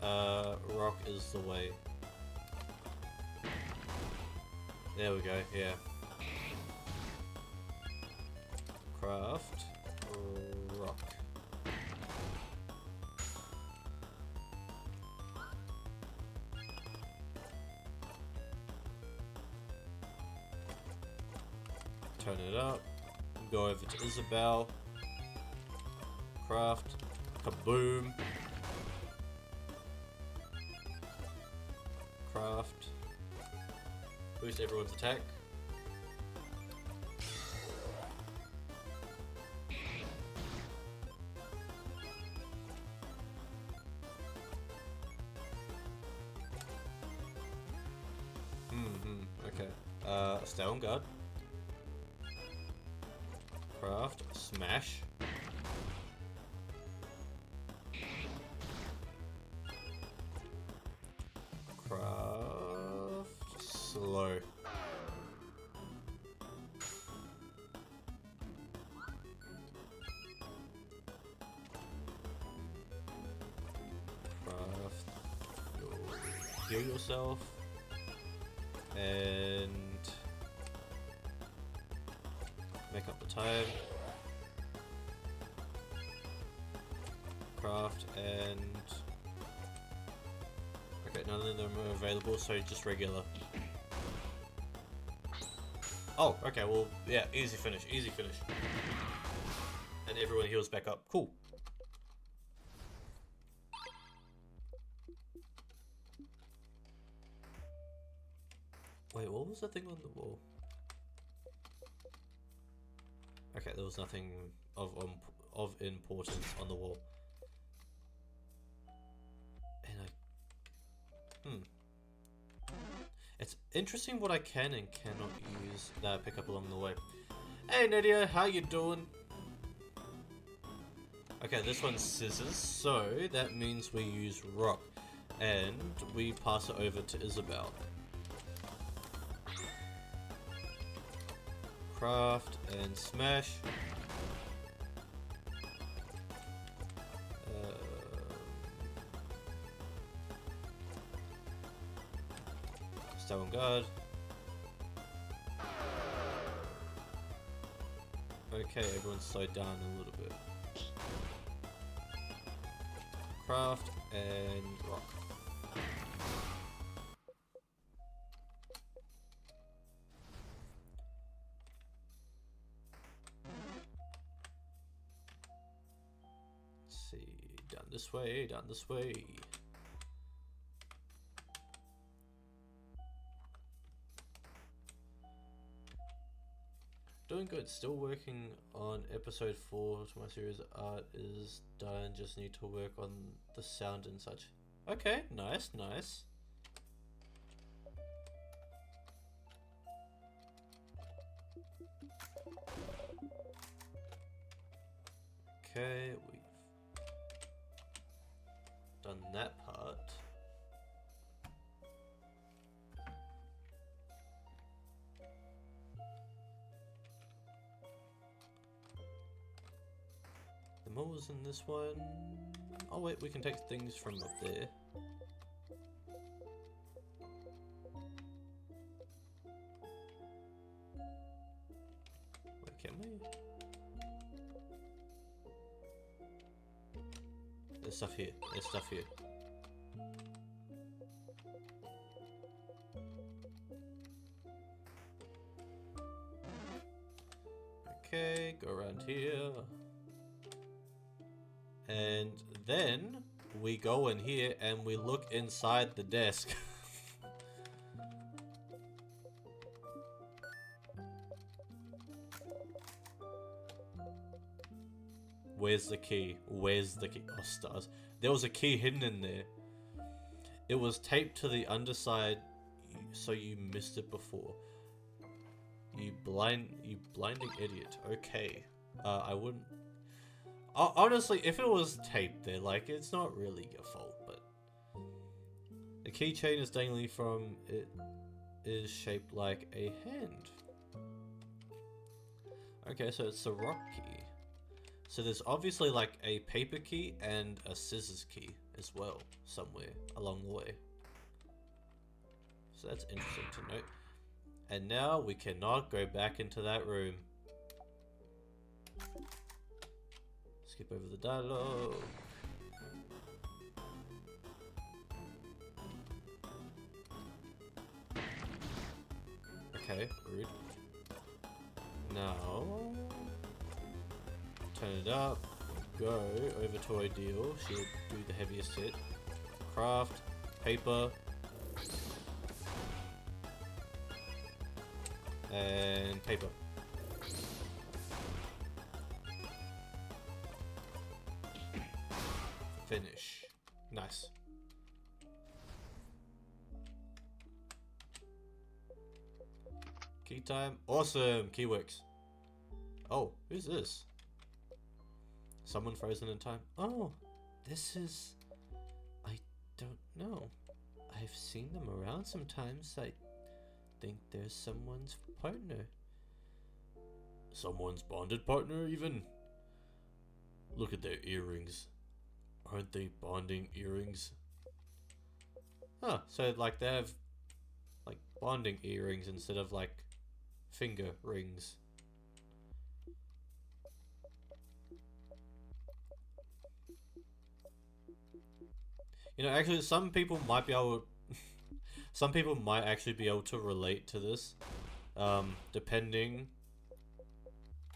A: rock is the way. There we go, yeah. Craft rock. Turn it up. Go over to Isabel. Craft. Kaboom. Craft. Boost everyone's attack. Okay. Stay on guard. Craft. Smash. Craft. Slow. Craft. Heal yourself. And make up the time. Craft and okay, none of them are available, so just regular. Oh, okay, well, yeah, easy finish, easy finish. And everyone heals back up. Cool. Wait, what was the thing on the wall? Okay, there was nothing of importance on the wall. And it's interesting what I can and cannot use that I pick up along the way. Hey Nadia, how you doing? Okay, this one's scissors, so that means we use rock. And we pass it over to Isabel. Craft and smash. Stay on guard. Okay, everyone's slowed down a little bit. Craft and rock. this way, down this way. Doing good. Still working on episode 4 to my series. Art is done. Just need to work on the sound and such. Okay, nice, nice. Okay, we've done that part. The mole's in this one. Oh wait, we can take things from up there. Wait, can we? There's stuff here. There's stuff here. Okay, go around here. And then we go in here and we look inside the desk. Where's the key? Where's the key? Oh, stars. There was a key hidden in there. It was taped to the underside, so you missed it before. You blinding idiot. Okay. I wouldn't... honestly, if it was taped there, like, it's not really your fault, but... The keychain is dangling from it is shaped like a hand. Okay, so it's a rock key. So there's obviously like a paper key and a scissors key as well, somewhere along the way. So that's interesting to note. And now we cannot go back into that room. Skip over the dialogue. Okay, rude. Now, turn it up, go over to Ideal, she'll do the heaviest hit. Craft, paper, and paper. Finish. Nice. Key time. Awesome. Key works. Oh, who's this? Someone frozen in time. Oh, this is... I don't know. I've seen them around sometimes. I think there's someone's partner. Someone's bonded partner, even? Look at their earrings. Aren't they bonding earrings? Huh, so like they have like bonding earrings instead of like finger rings. You know, actually some people might be able some people might actually be able to relate to this, depending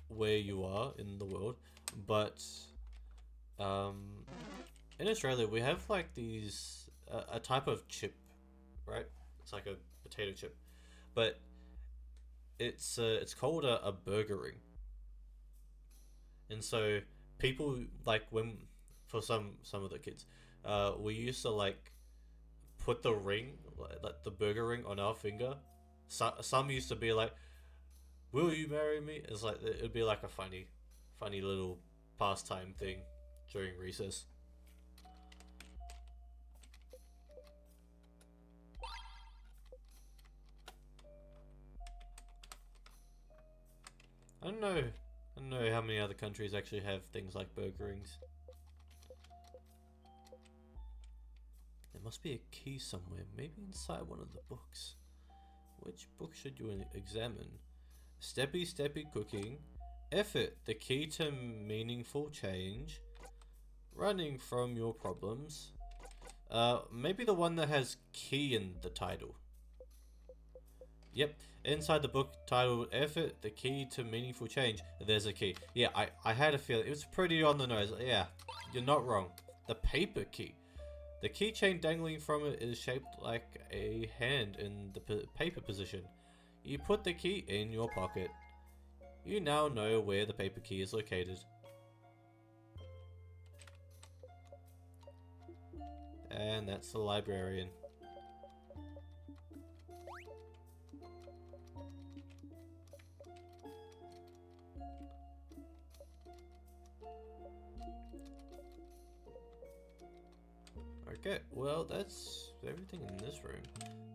A: where you are in the world. But in Australia we have like these a type of chip, right? It's like a potato chip, but it's called a burger ring. And so people like when for some of the kids, we used to like put the ring, like the burger ring, on our finger. Some used to be like, "Will you marry me?" It's like it'd be like a funny little pastime thing during recess. I don't know how many other countries actually have things like burger rings. There must be a key somewhere, maybe inside one of the books. Which book should you examine? Steppy Steppy Cooking, Effort, the key to meaningful change, Running from your problems. Maybe the one that has key in the title. Yep, inside the book titled Effort, the key to meaningful change, there's a key. Yeah, I had a feeling. It was pretty on the nose. Yeah, you're not wrong. the paper key. The keychain dangling from it is shaped like a hand in the paper position. You put the key in your pocket. You now know where the paper key is located. And that's the librarian. Okay, well that's everything in this room.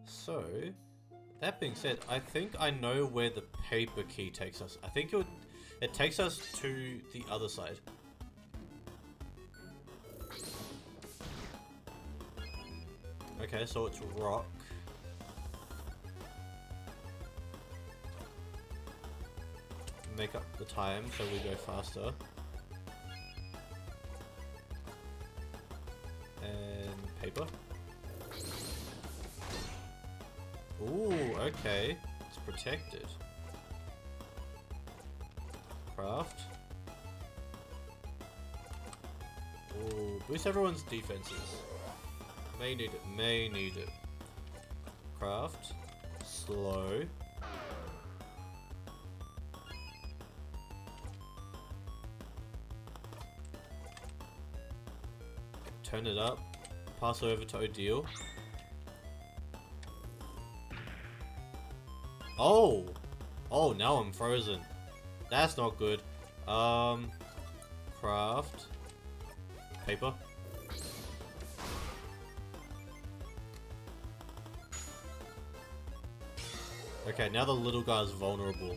A: So, that being said, I think I know where the paper key takes us. I think it takes us to the other side. Okay, so it's rock. Make up the time so we go faster. And paper. Ooh, okay. It's protected. Craft. Ooh, boost everyone's defenses. May need it, may need it. Craft. Slow. Turn it up. Pass it over to Odile. Oh! Oh, now I'm frozen. That's not good. Craft. Paper. Okay, now the little guy's vulnerable.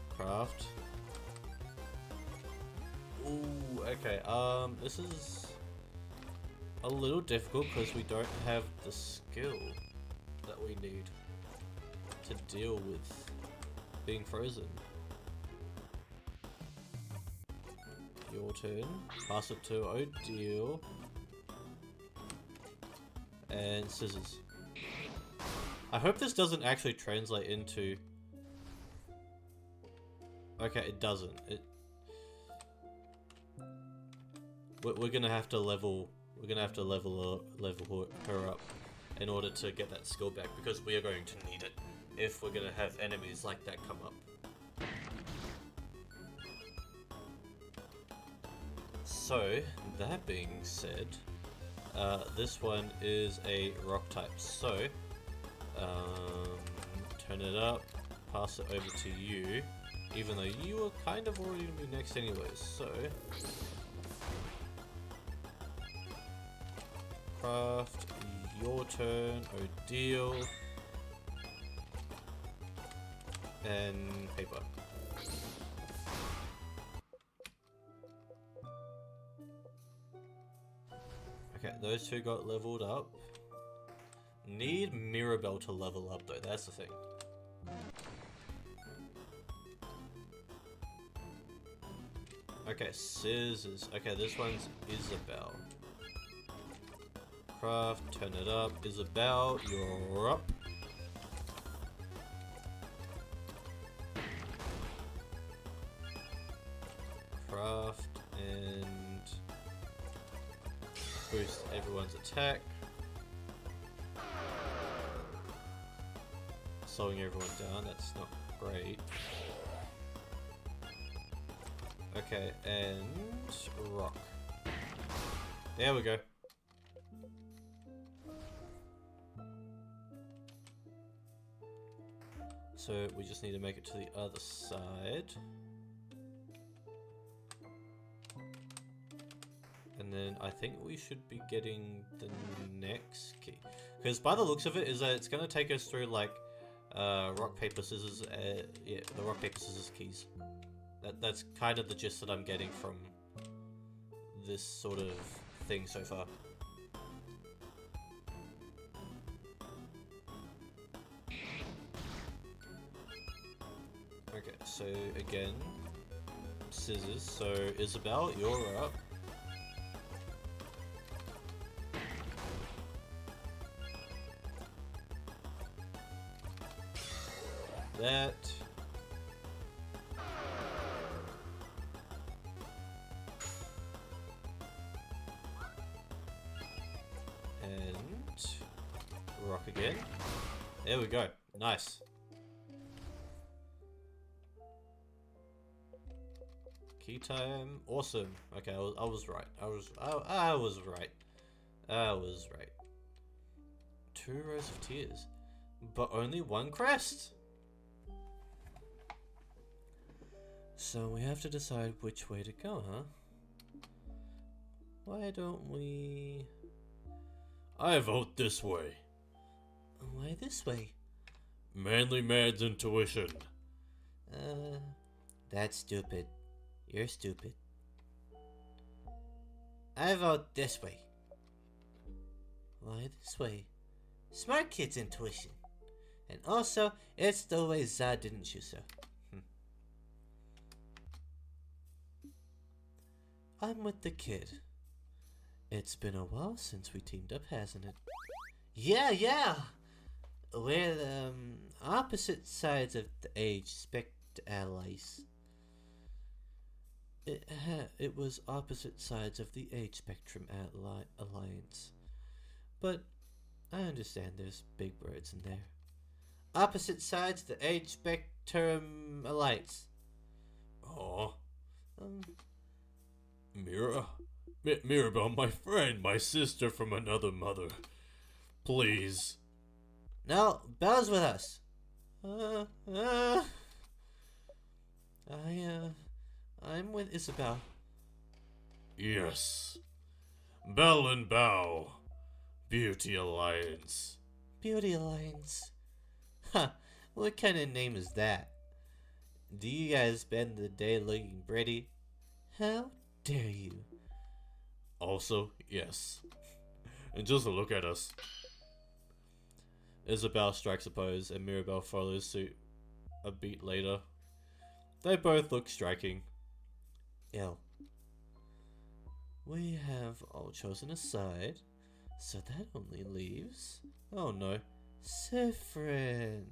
A: Craft. Ooh, okay, this is a little difficult because we don't have the skill that we need to deal with being frozen. Your turn. Pass it to Odile. And scissors. I hope this doesn't actually translate into... Okay, it doesn't. We're gonna have to level. We're gonna have to level her up in order to get that skill back because we are going to need it if we're gonna have enemies like that come up. So that being said, this one is a rock type. So turn it up, pass it over to you, even though you were kind of already gonna be next anyways. So. Craft, your turn, Odile, and paper. Okay, those two got leveled up. Need Mirabelle to level up though, that's the thing. Okay, scissors. Okay, this one's Isabelle. Craft, turn it up. Isabelle, you're up. Craft and boost everyone's attack. Slowing everyone down, that's not great. Okay, and rock. There we go. So we just need to make it to the other side. And then I think we should be getting the next key. Because by the looks of it, is that it's going to take us through like rock, paper, scissors, yeah, the rock, paper, scissors keys. That's kind of the gist that I'm getting from this sort of thing so far. Okay, so again, scissors. So Isabelle, you're up. That. Rock again. There we go. Nice. Key time. Awesome. Okay, I was right. I was right. I was right. 2 rows of tears, but only 1 crest. So we have to decide which way to go, huh? Why don't we...
B: I vote this way.
A: Why this way?
B: Manly man's intuition.
A: That's stupid. You're stupid. I vote this way. Why this way? Smart kid's intuition. And also, it's the way Zod didn't choose her. I'm with the kid. It's been a while since we teamed up, hasn't it? Yeah! We're the opposite sides of the age spectrum allies. It was opposite sides of the age spectrum alliance. But I understand there's big words in there. Opposite sides of the age spectrum alliance.
B: Aw. Mirabelle, my friend, my sister from another mother. Please.
A: No, Belle's with us. I'm with Isabel.
B: Yes. Belle and Bow. Beauty Alliance.
A: Beauty Alliance. Huh, what kind of name is that? Do you guys spend the day looking pretty? How dare you?
B: Also, yes. And just look at us.
A: Isabel strikes a pose and Mirabelle follows suit a beat later. They both look striking. Ew. We have all chosen a side, so that only leaves... Oh no. Siffrin.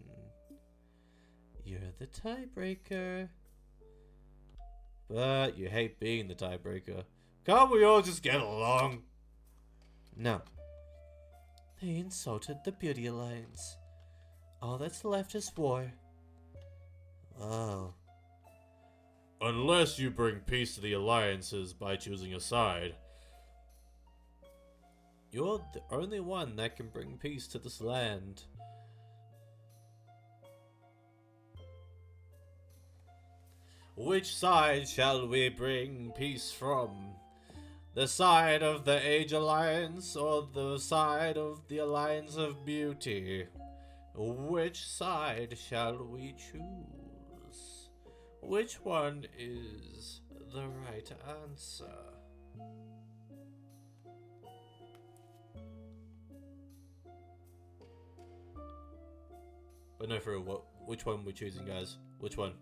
A: You're the tiebreaker. But you hate being the tiebreaker.
B: Can't we all just get along?
A: No. They insulted the Beauty Alliance. All that's left is war. Oh.
B: Unless you bring peace to the alliances by choosing a side.
A: You're the only one that can bring peace to this land. Which side shall we bring peace from? The side of the Age Alliance or the side of the Alliance of Beauty? Which side shall we choose? Which one is the right answer? But no, for real, which one we choosing, guys? Which one?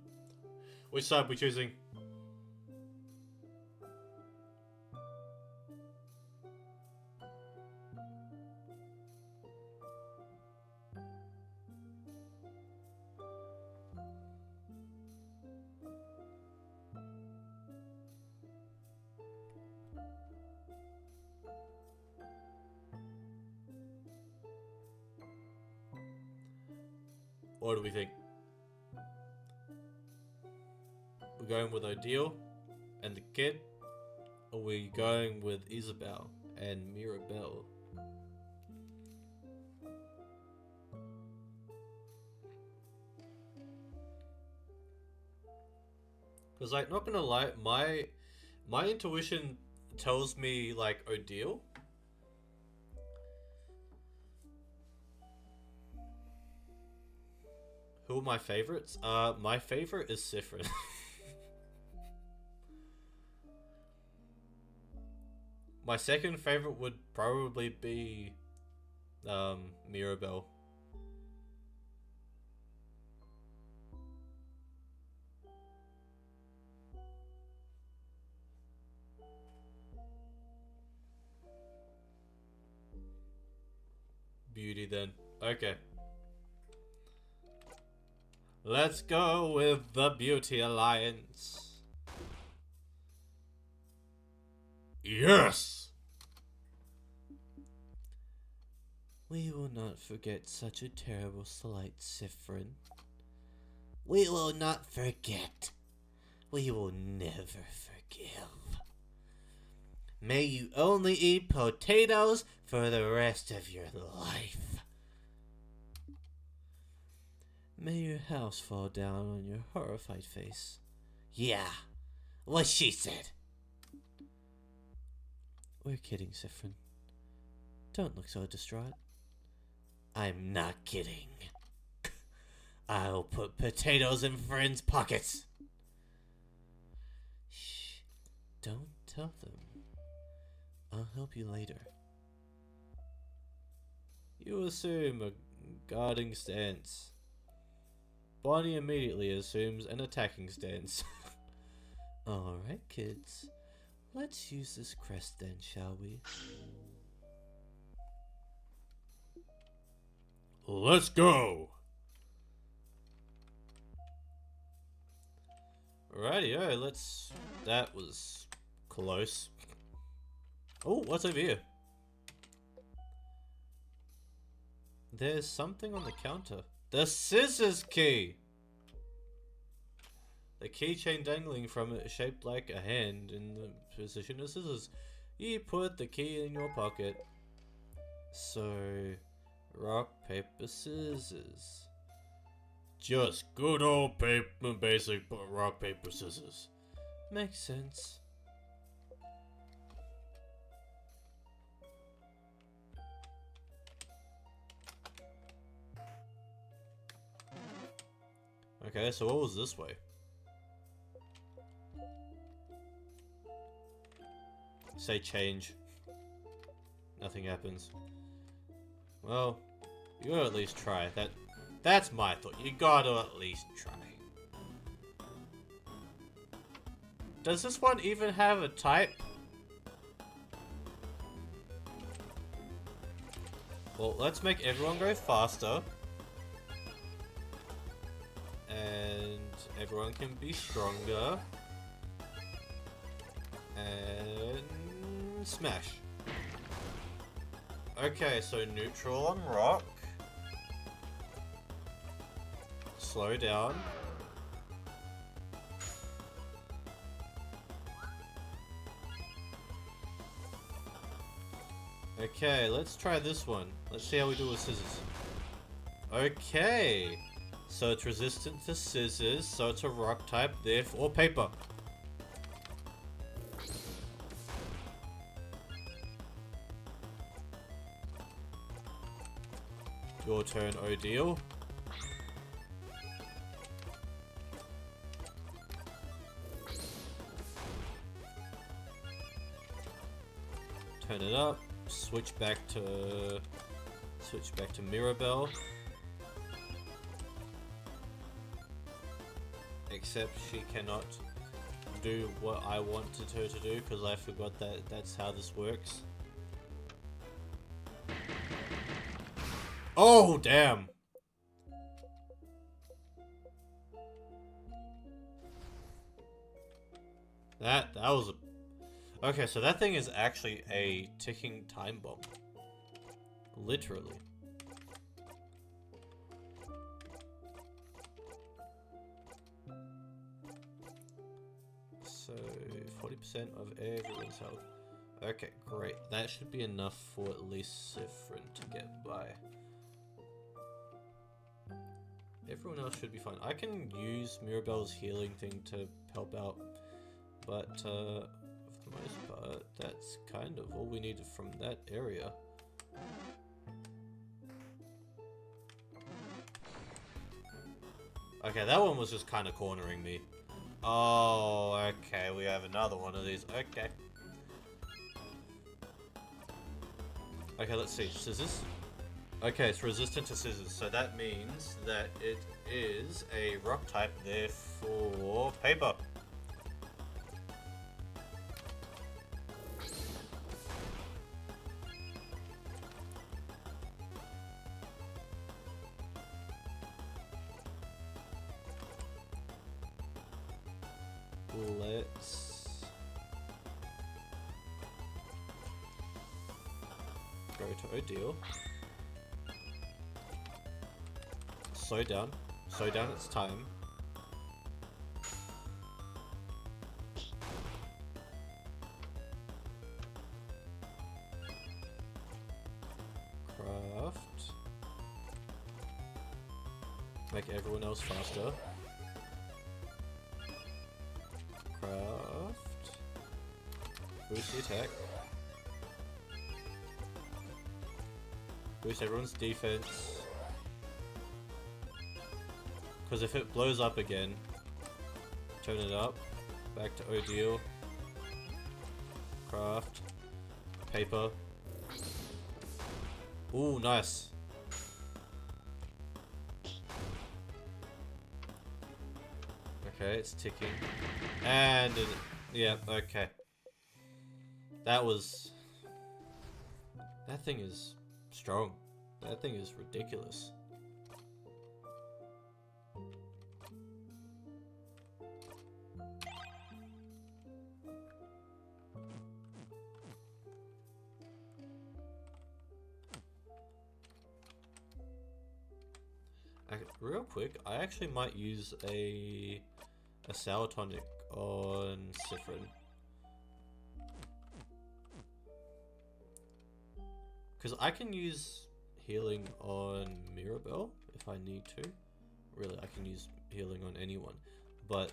A: Which side we choosing? What do we think? We're going with Odile and the kid? Or are we going with Isabel and Mirabelle? Because, like, not gonna lie, my intuition tells me, like, Odile. Who are my favorites? My favorite is Siffrin. My second favorite would probably be Mirabelle. Beauty then. Okay. Let's go with the Beauty Alliance.
B: Yes!
A: We will not forget such a terrible slight, Siffrin. We will not forget. We will never forgive. May you only eat potatoes for the rest of your life. May your house fall down on your horrified face. Yeah, what she said. We're kidding, Siffrin. Don't look so distraught. I'm not kidding. I'll put potatoes in friends' pockets. Shh, don't tell them. I'll help you later. You assume a guarding stance. Bonnie immediately assumes an attacking stance. Alright, kids. Let's use this crest then, shall we?
B: Let's go!
A: Rightio, let's... That was close. Oh, what's over here? There's something on the counter. The scissors key! The keychain dangling from it is shaped like a hand in the position of scissors. You put the key in your pocket. So, rock, paper, scissors.
B: Just good old paper, basic rock, paper, scissors.
A: Makes sense. Okay, so what was this way? Say change. Nothing happens. Well, you gotta at least try. That's my thought. You gotta at least try. Does this one even have a type? Well, let's make everyone go faster. And everyone can be stronger. And smash. Okay, so neutral on rock. Slow down. Okay, let's try this one. Let's see how we do with scissors. Okay. So it's resistant to scissors, so it's a rock type, therefore paper. Your turn, Odile. Turn it up. Switch back to Mirabelle. Except she cannot do what I wanted her to do because I forgot that that's how this works. Oh, damn. That was a... Okay, so that thing is actually a ticking time bomb. Literally. So, 40% of everyone's health. Okay, great. That should be enough for at least Siffrin to get by. Everyone else should be fine. I can use Mirabelle's healing thing to help out, but for the most part, that's kind of all we needed from that area. Okay, that one was just kind of cornering me. Oh, okay, we have another one of these. Okay. Okay, let's see. Scissors. Okay, it's resistant to scissors, so that means that it is a rock type, therefore paper. Let's go to Odile. slow down. Slow down, it's time. Craft. Make everyone else faster. Craft. Boost the attack. Boost everyone's defense. Because if it blows up again, turn it up. Back to Odile. Craft. Paper. Ooh, nice. Okay, it's ticking. And yeah, okay. That thing is strong. That thing is ridiculous. Real quick, I actually might use a sour tonic on Siffrin. Because I can use healing on Mirabelle if I need to. Really, I can use healing on anyone. But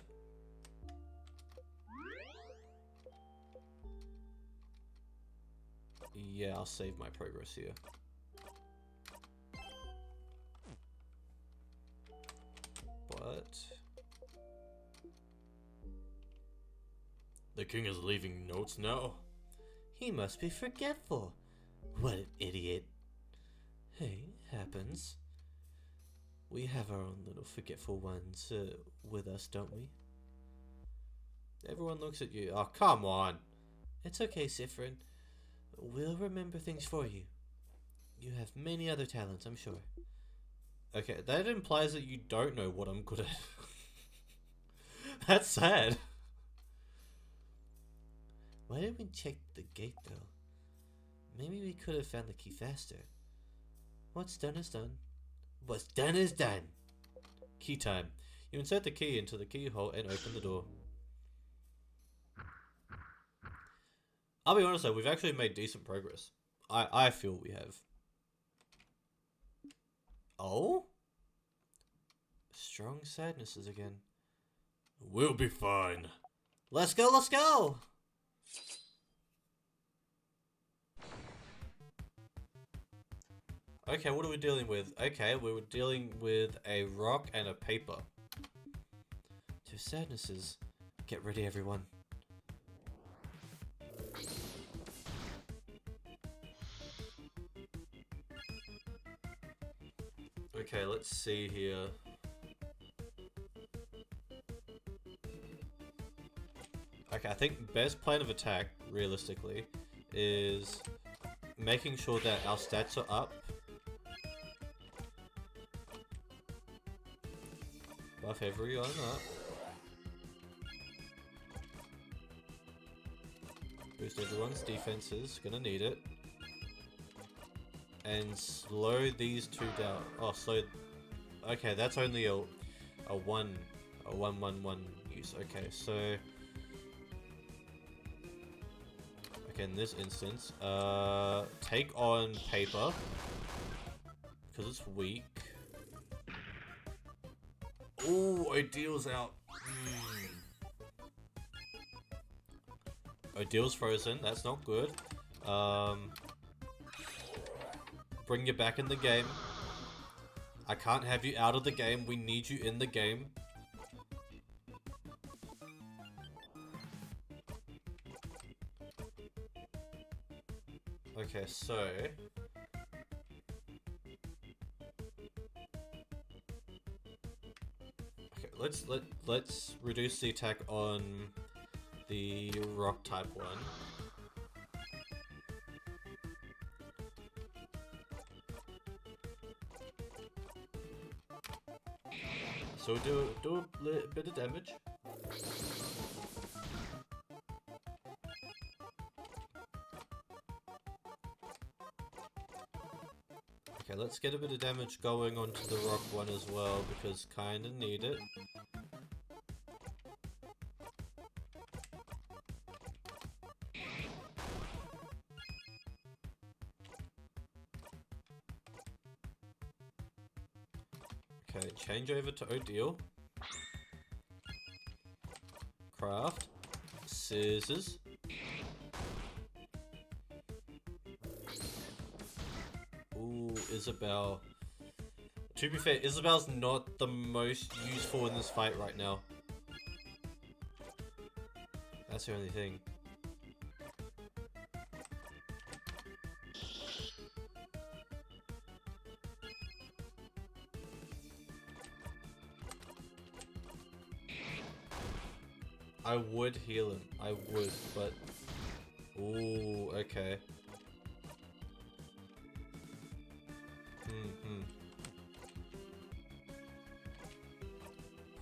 A: yeah, I'll save my progress here. But
B: the king is leaving notes now.
A: He must be forgetful. What an idiot. Hey, happens. We have our own little forgetful ones with us, don't we? Everyone looks at you. Oh, come on. It's okay, Siffrin. We'll remember things for you. You have many other talents, I'm sure. Okay, that implies that you don't know what I'm good at. That's sad. Why didn't we check the gate, though? Maybe we could have found the key faster. What's done is done. What's done is done. Key time. You insert the key into the keyhole and open the door. I'll be honest though, we've actually made decent progress. I feel we have. Oh? Strong sadnesses again.
B: We'll be fine.
A: Let's go, let's go! Okay, what are we dealing with? Okay, we were dealing with a rock and a paper. Two sadnesses. Get ready, everyone. Okay, let's see here. Okay, I think best plan of attack, realistically, is making sure that our stats are up. Buff everyone up. Boost everyone's defenses, gonna need it. And slow these two down. Oh, slow. Okay, that's only a 1-1-1 use. Okay, so okay, in this instance, take on paper because it's weak. Ooh, Odile's out. Odile's frozen. That's not good. Bring you back in the game. I can't have you out of the game. We need you in the game. Okay, so okay, let's reduce the attack on the rock type one. So do a bit of damage. Okay, let's get a bit of damage going onto the rock one as well, because kinda need it. Okay, change over to Odile. Craft. Scissors. Ooh, Isabel. To be fair, Isabel's not the most useful in this fight right now. That's the only thing. I would heal him. I would, but... Ooh, okay.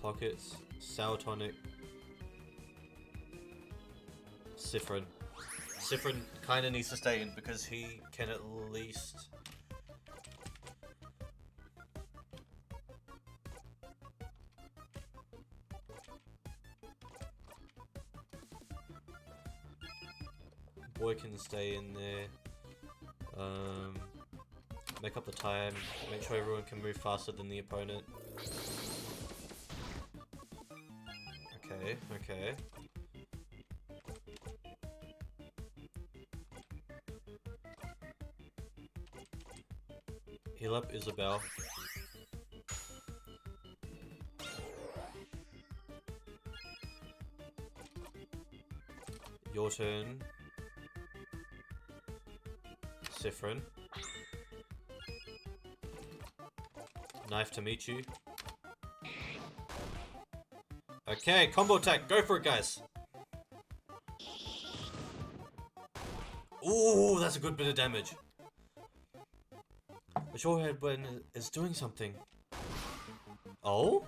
A: Pockets, Sour Tonic, Sifrin. Sifrin kinda needs to stay in because he can at least... Boy can stay in there. Make up the time. Make sure everyone can move faster than the opponent. Okay, okay. Heal up Isabel. Your turn. Sifrin. Knife to meet you. Okay, combo attack. Go for it, guys. Ooh, that's a good bit of damage. The Shorehead Blend is doing something. Oh?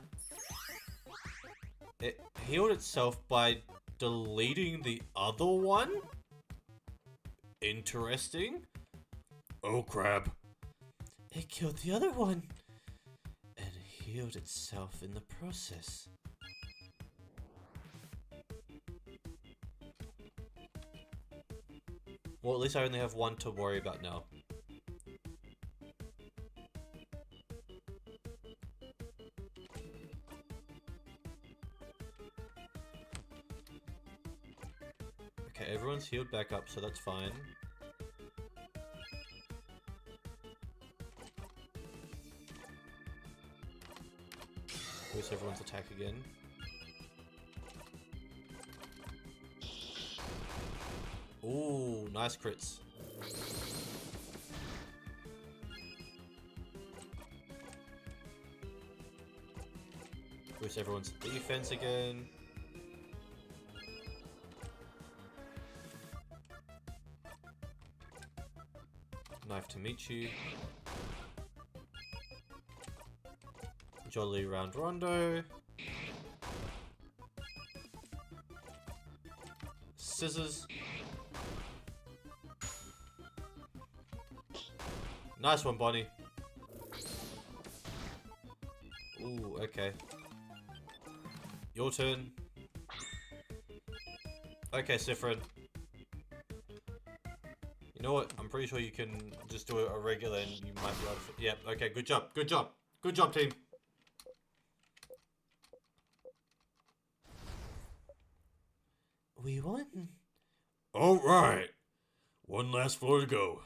A: It healed itself by deleting the other one? Interesting.
B: Oh crap.
A: It killed the other one. And healed itself in the process. Well, at least I only have one to worry about now. Okay, everyone's healed back up, so that's fine. Boost everyone's attack again. Ooh, nice crits. Boost everyone's defense again. Knife to meet you. Jolly round rondo. Scissors. Nice one, Bonnie. Ooh, okay. Your turn. Okay, Sifrin. You know what? I'm pretty sure you can just do a regular and you might be able to... Yep, okay, good job, good job. Good job, team. We won.
B: Alright. One last floor to go.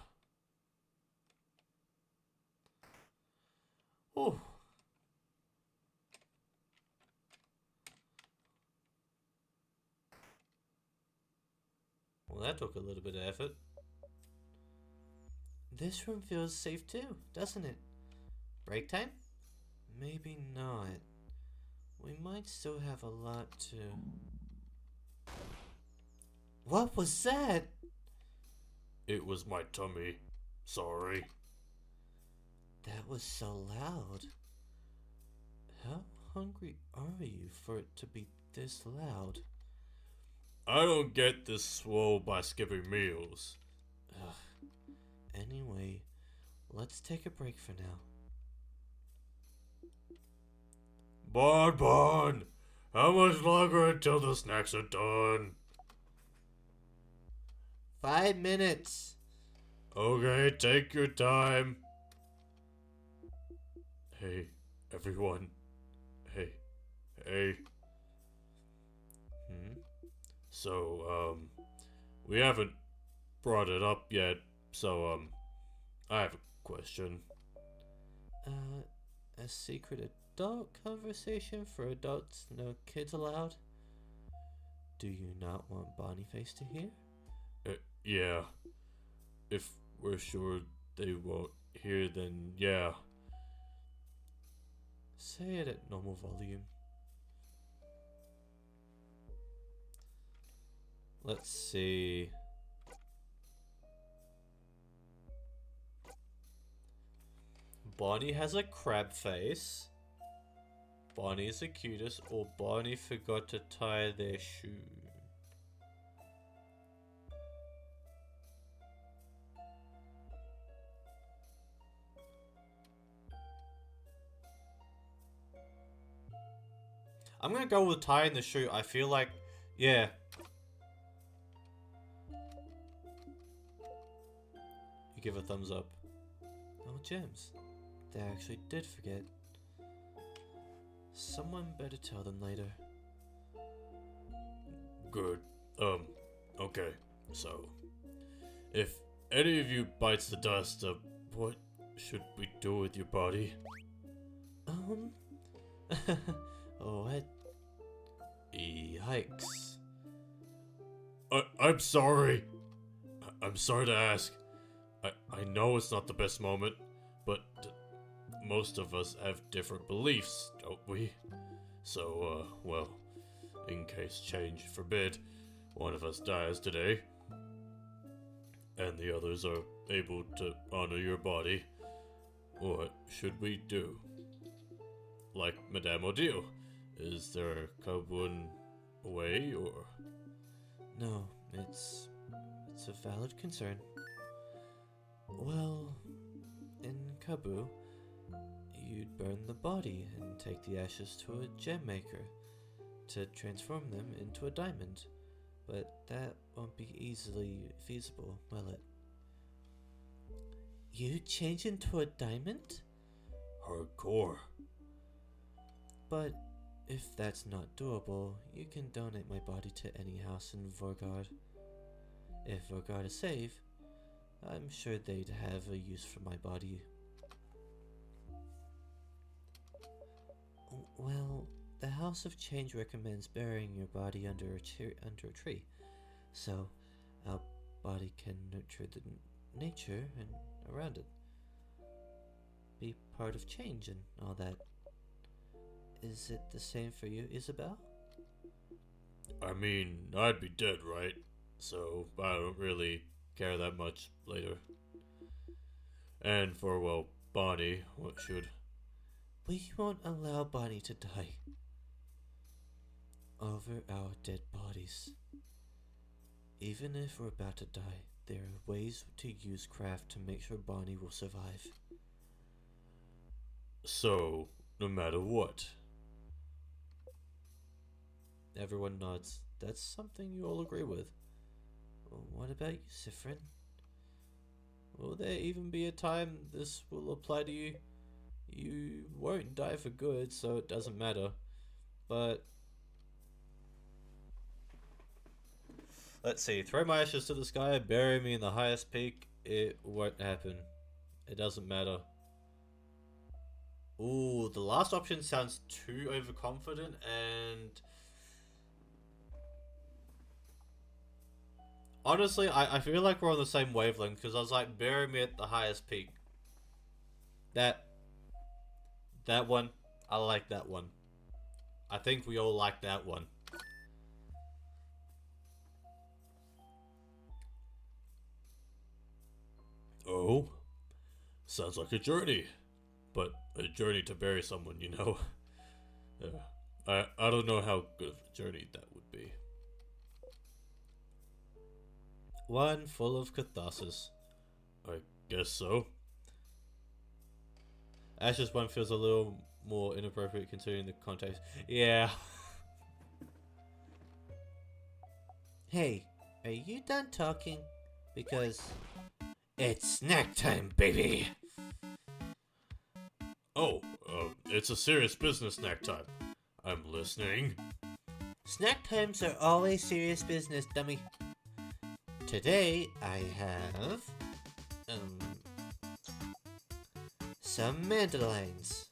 A: Oh. Well, that took a little bit of effort. This room feels safe too, doesn't it? Break time? Maybe not. We might still have a lot to... What was that?
B: It was my tummy. Sorry.
A: That was so loud. How hungry are you for it to be this loud?
B: I don't get this swole by skipping meals.
A: Ugh. Anyway, let's take a break for now.
B: Bon, how much longer until the snacks are done?
A: 5 minutes.
B: Okay, take your time. Hey, everyone. Hey, hey.
A: Hmm?
B: So, we haven't brought it up yet, so, I have a question.
A: A secret adult conversation for adults, no kids allowed? Do you not want Bonyface to hear?
B: Yeah. If we're sure they won't hear, then yeah.
A: Say it at normal volume. Let's see. Bonnie has a crab face. Bonnie's the cutest, or Bonnie forgot to tie their shoe. I'm gonna go with tying the shoe. I feel like, yeah. You give a thumbs up. Oh, gems. They actually did forget. Someone better tell them later.
B: Good. Okay. So, if any of you bites the dust, what should we do with your body?
A: What? Yikes.
B: I'm sorry. I'm sorry to ask. I know it's not the best moment, but most of us have different beliefs, don't we? So, well, in case change forbid, one of us dies today, and the others are able to honor your body, what should we do? Like Madame Odile, is there a Kabun way, or?
A: No, it's a valid concern. Well, in Kabu, you'd burn the body and take the ashes to a gem maker to transform them into a diamond. But that won't be easily feasible, will it? You change into a diamond?
B: Hardcore.
A: But if that's not doable, you can donate my body to any house in Vorgard. If Vorgard is safe, I'm sure they'd have a use for my body. Well, the House of Change recommends burying your body under a tree, so our body can nurture the nature and around it. Be part of change and all that. Is it the same for you, Isabel?
B: I mean, I'd be dead, right? So I don't really care that much later. And for, well, Bonnie, what should?
A: We won't allow Bonnie to die over our dead bodies. Even if we're about to die, there are ways to use craft to make sure Bonnie will survive.
B: So, no matter what.
A: Everyone nods. That's something you all agree with. What about you, Sifrin? Will there even be a time this will apply to you? You won't die for good, so it doesn't matter. But let's see. Throw my ashes to the sky, bury me in the highest peak. It won't happen. It doesn't matter. Ooh, the last option sounds too overconfident, and honestly, I feel like we're on the same wavelength, because I was like, bury me at the highest peak. That one, I like that one. I think we all like that one.
B: Oh, sounds like a journey. But a journey to bury someone, you know. I don't know how good of a journey that would be.
A: One full of catharsis.
B: I guess so.
A: Ash's one feels a little more inappropriate considering the context. Yeah. Hey, are you done talking? Because it's snack time, baby.
B: Oh, it's a serious business snack time. I'm listening.
A: Snack times are always serious business, dummy. Today I have some mandolines.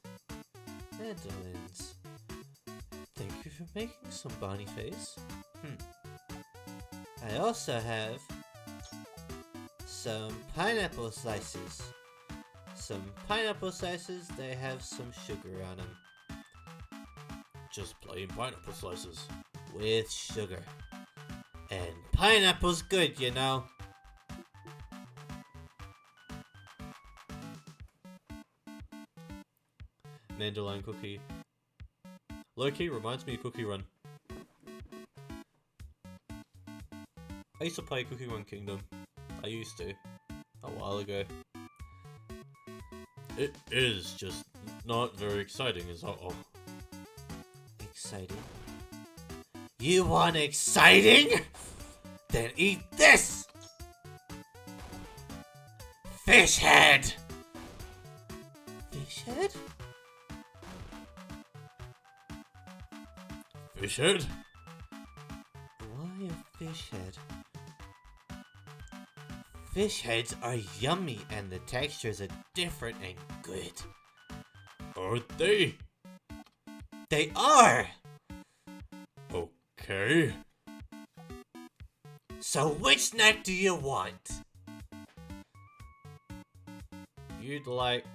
A: Mandolins. Thank you for making some Bonnie face. I also have some pineapple slices. Some pineapple slices, they have some sugar on them.
B: Just plain pineapple slices.
A: With sugar. And pineapple's good, you know. Mandolin cookie. Low-key reminds me of Cookie Run. I used to play Cookie Run Kingdom. I used to. A while ago.
B: It is just not very exciting, is all.
A: Exciting? You want exciting? Then eat this! Fish head! Fish head?
B: Fish head?
A: Why a fish head? Fish heads are yummy and the textures are different and good.
B: Aren't they?
A: They are!
B: Okay.
A: So which snack do you want? You'd like...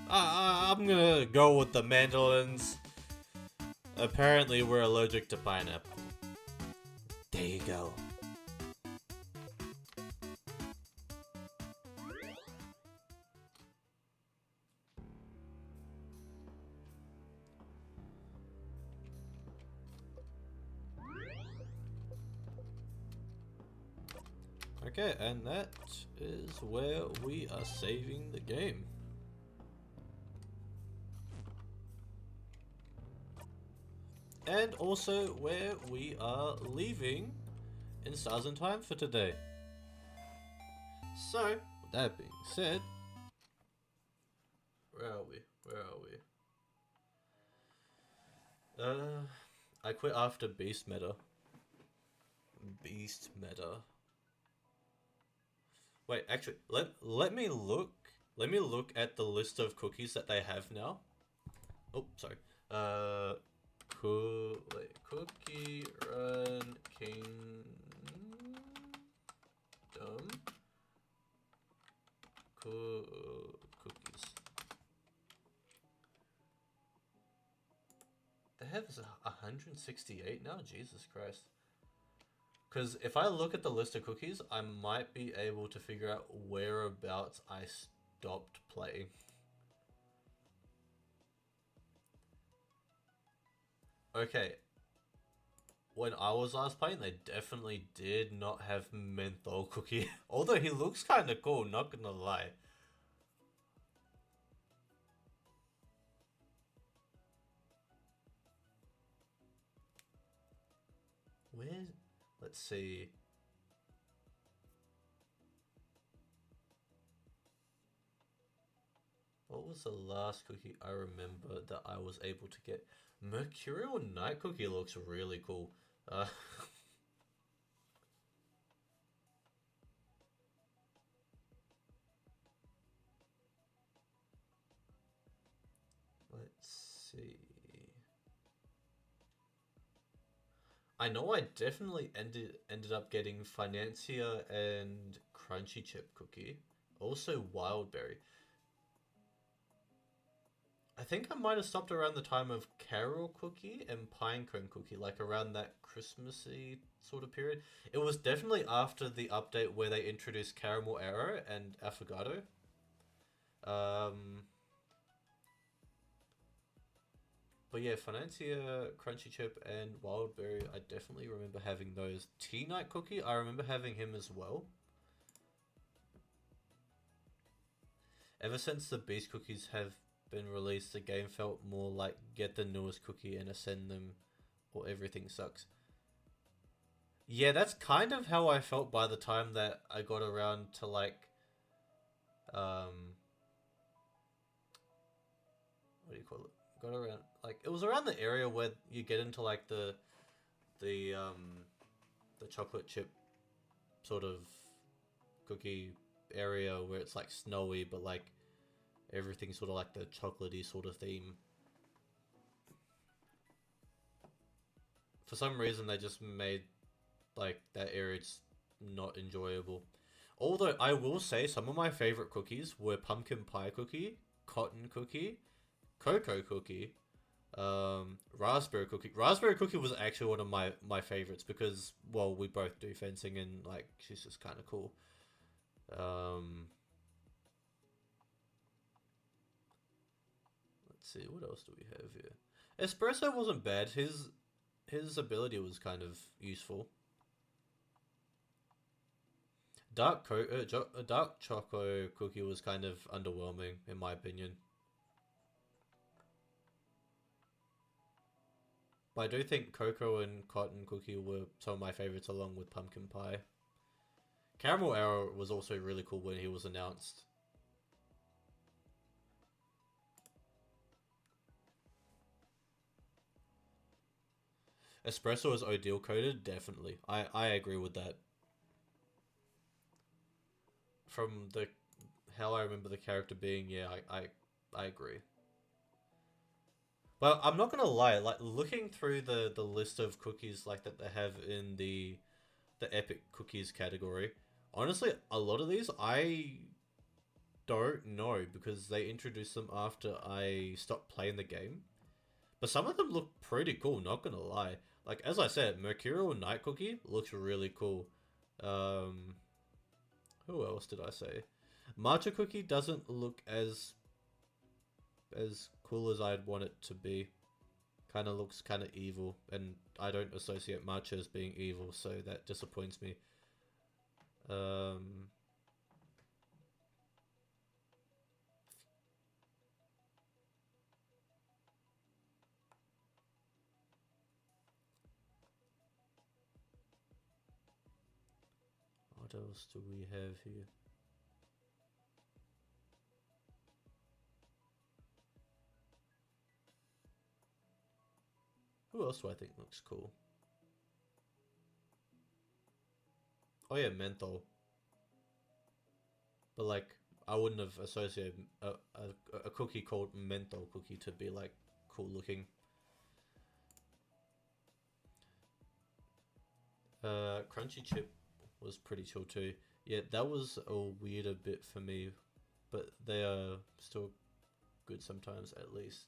A: I'm gonna go with the mandolins. Apparently we're allergic to pineapple. There you go. Okay, and that is where we are saving the game. And also where we are leaving in Stars and Time for today. So, with that being said, where are we? I quit after Beast Meta. Wait, actually, let me look. Let me look at the list of cookies that they have now. Oh, sorry. Cookie Run Kingdom. Cookies. They have 168 now? Jesus Christ. Because if I look at the list of cookies, I might be able to figure out whereabouts I stopped playing. Okay. When I was last playing, they definitely did not have menthol cookie. Although he looks kind of cool, not gonna lie. Where? Let's see. What was the last cookie I remember that I was able to get? Mercurial Night Cookie looks really cool. Let's see. I know I definitely ended up getting Financier and Crunchy Chip Cookie. Also Wildberry. I think I might have stopped around the time of Carol Cookie and Pinecone Cookie, like around that Christmassy sort of period. It was definitely after the update where they introduced Caramel Arrow and Affogato. But yeah, Financier, Crunchy Chip, and Wildberry, I definitely remember having those. Tea Night Cookie, I remember having him as well. Ever since the Beast Cookies have been released, the game felt more like get the newest cookie and ascend them, or everything sucks. Yeah, that's kind of how I felt by the time that I got around to like, um, what do you call it? Got around like it was around the area where you get into like the the chocolate chip sort of cookie area where it's like snowy, but like everything's sort of like the chocolatey sort of theme. For some reason, they just made like that area just not enjoyable. Although I will say some of my favorite cookies were pumpkin pie cookie, cotton cookie, cocoa cookie, raspberry cookie. Raspberry cookie was actually one of my favorites because well we both do fencing and like she's just kind of cool. Um, let's see what else do we have here. Espresso wasn't bad. His ability was kind of useful. Dark choco cookie was kind of underwhelming in my opinion. But I do think cocoa and cotton cookie were some of my favorites along with pumpkin pie. Caramel arrow was also really cool when he was announced. Espresso is Odile coded, definitely. I agree with that. From the how I remember the character being, yeah, I agree. But I'm not gonna lie, like looking through the list of cookies like that they have in the epic cookies category, honestly, a lot of these I don't know because they introduced them after I stopped playing the game. But some of them look pretty cool, not gonna lie. Like as I said, Mercurial Night Cookie looks really cool. Um, who else did I say? Matcha Cookie doesn't look as cool as I'd want it to be. Kind of looks kind of evil, and I don't associate matcha as being evil, so that disappoints me. Um, what else do we have here? Who else do I think looks cool? Oh yeah, menthol. But like, I wouldn't have associated a cookie called menthol cookie to be like cool looking. Crunchy chip was pretty chill too. Yeah, that was a weirder bit for me, but they are still good sometimes at least.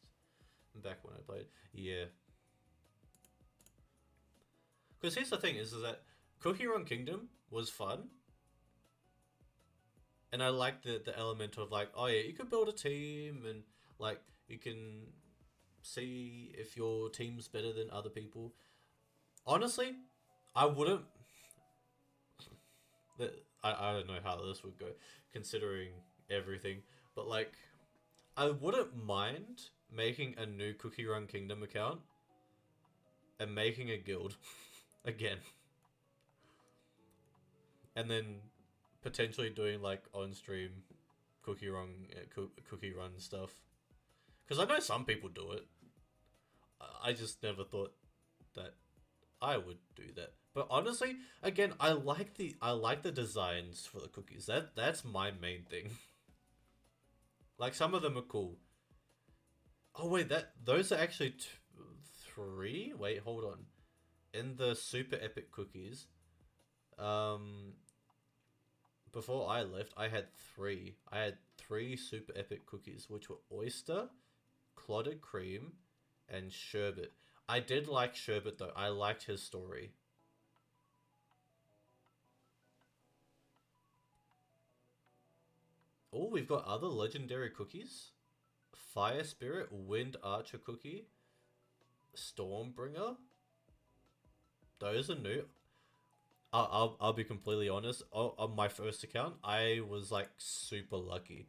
A: Back when I played, yeah. Because here's the thing: is that Cookie Run Kingdom was fun, and I like the element of like, oh yeah, you could build a team and like you can see if your team's better than other people. Honestly, I wouldn't. I don't know how this would go, considering everything. But like, I wouldn't mind making a new Cookie Run Kingdom account and making a guild again, and then potentially doing like on stream cookie run stuff. Because I know some people do it. I just never thought that I would do that. But honestly, again, I like the designs for the cookies. That's my main thing. Like some of them are cool. Oh wait, that those are actually three. Wait, hold on. In the super epic cookies, um, before I left, I had three. I had three super epic cookies, which were oyster, clotted cream, and sherbet. I did like sherbet though. I liked his story. Oh, we've got other legendary cookies. Fire Spirit, Wind Archer Cookie, Stormbringer. Those are new. I'll be completely honest. On my first account, I was like super lucky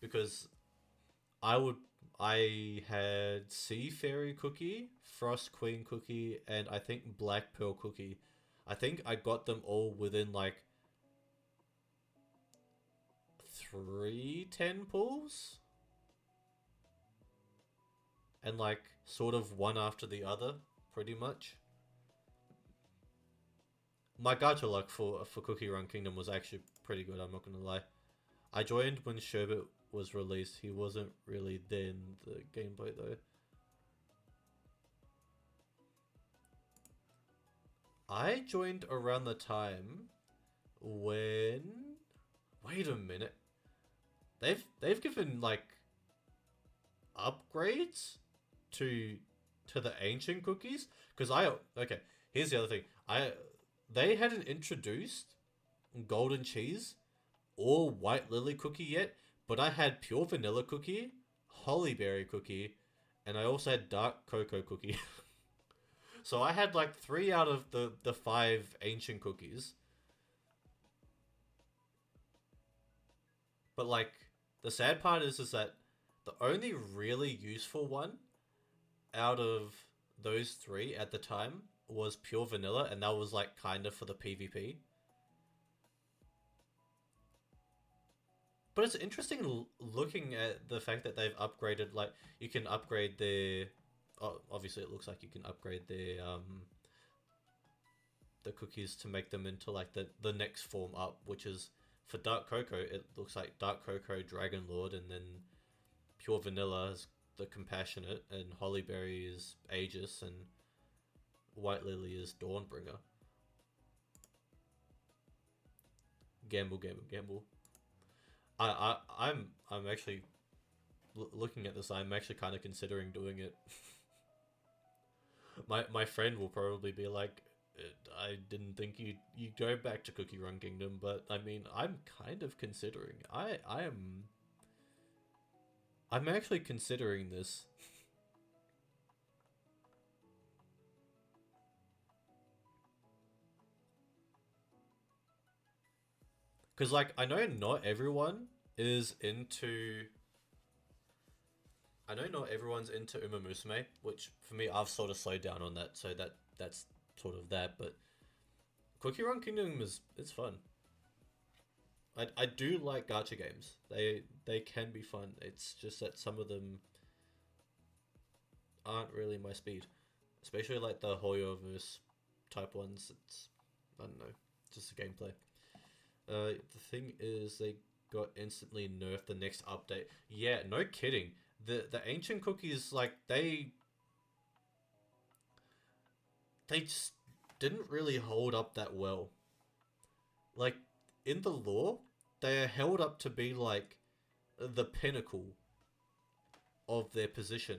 A: because I would I had Sea Fairy cookie, Frost Queen cookie, and I think Black Pearl cookie. I think I got them all within like 3 10 pulls, and like sort of one after the other, pretty much. My gacha luck for Cookie Run Kingdom was actually pretty good. I'm not gonna lie. I joined when Sherbet was released. He wasn't really there in the gameplay though. I joined around the time when. Wait a minute. They've given like upgrades to the ancient cookies, because I okay. Here's the other thing. They hadn't introduced golden cheese or white lily cookie yet, but I had pure vanilla cookie, hollyberry cookie, and I also had dark cocoa cookie. So I had like 3 out of the 5 ancient cookies. But like the sad part is that the only really useful one out of those 3 at the time was pure vanilla, and that was like kind of for the PvP. But it's interesting looking at the fact that they've upgraded. Like you can upgrade their. Oh, obviously, it looks like you can upgrade their the cookies to make them into like the next form up, which is for dark cocoa. It looks like dark cocoa Dragon Lord, and then pure vanilla is the Compassionate, and Hollyberry is Aegis, and White Lily is Dawnbringer. Gamble, gamble, gamble. I'm actually looking at this. I'm actually kind of considering doing it. My friend will probably be like, I didn't think you go back to Cookie Run Kingdom, but I mean, I'm kind of considering. I'm actually considering this. Because, like, I know not everyone is into. I know not everyone's into Uma Musume, which for me, I've sort of slowed down on that, so that's sort of that. But Cookie Run Kingdom it's fun. I do like gacha games. They can be fun. It's just that some of them aren't really my speed, especially like the Hoyoverse type ones. It's I don't know, just the gameplay. The thing is, they got instantly nerfed the next update. Yeah, no kidding. The ancient cookies, like they just didn't really hold up that well. Like in the lore, they are held up to be like the pinnacle of their position,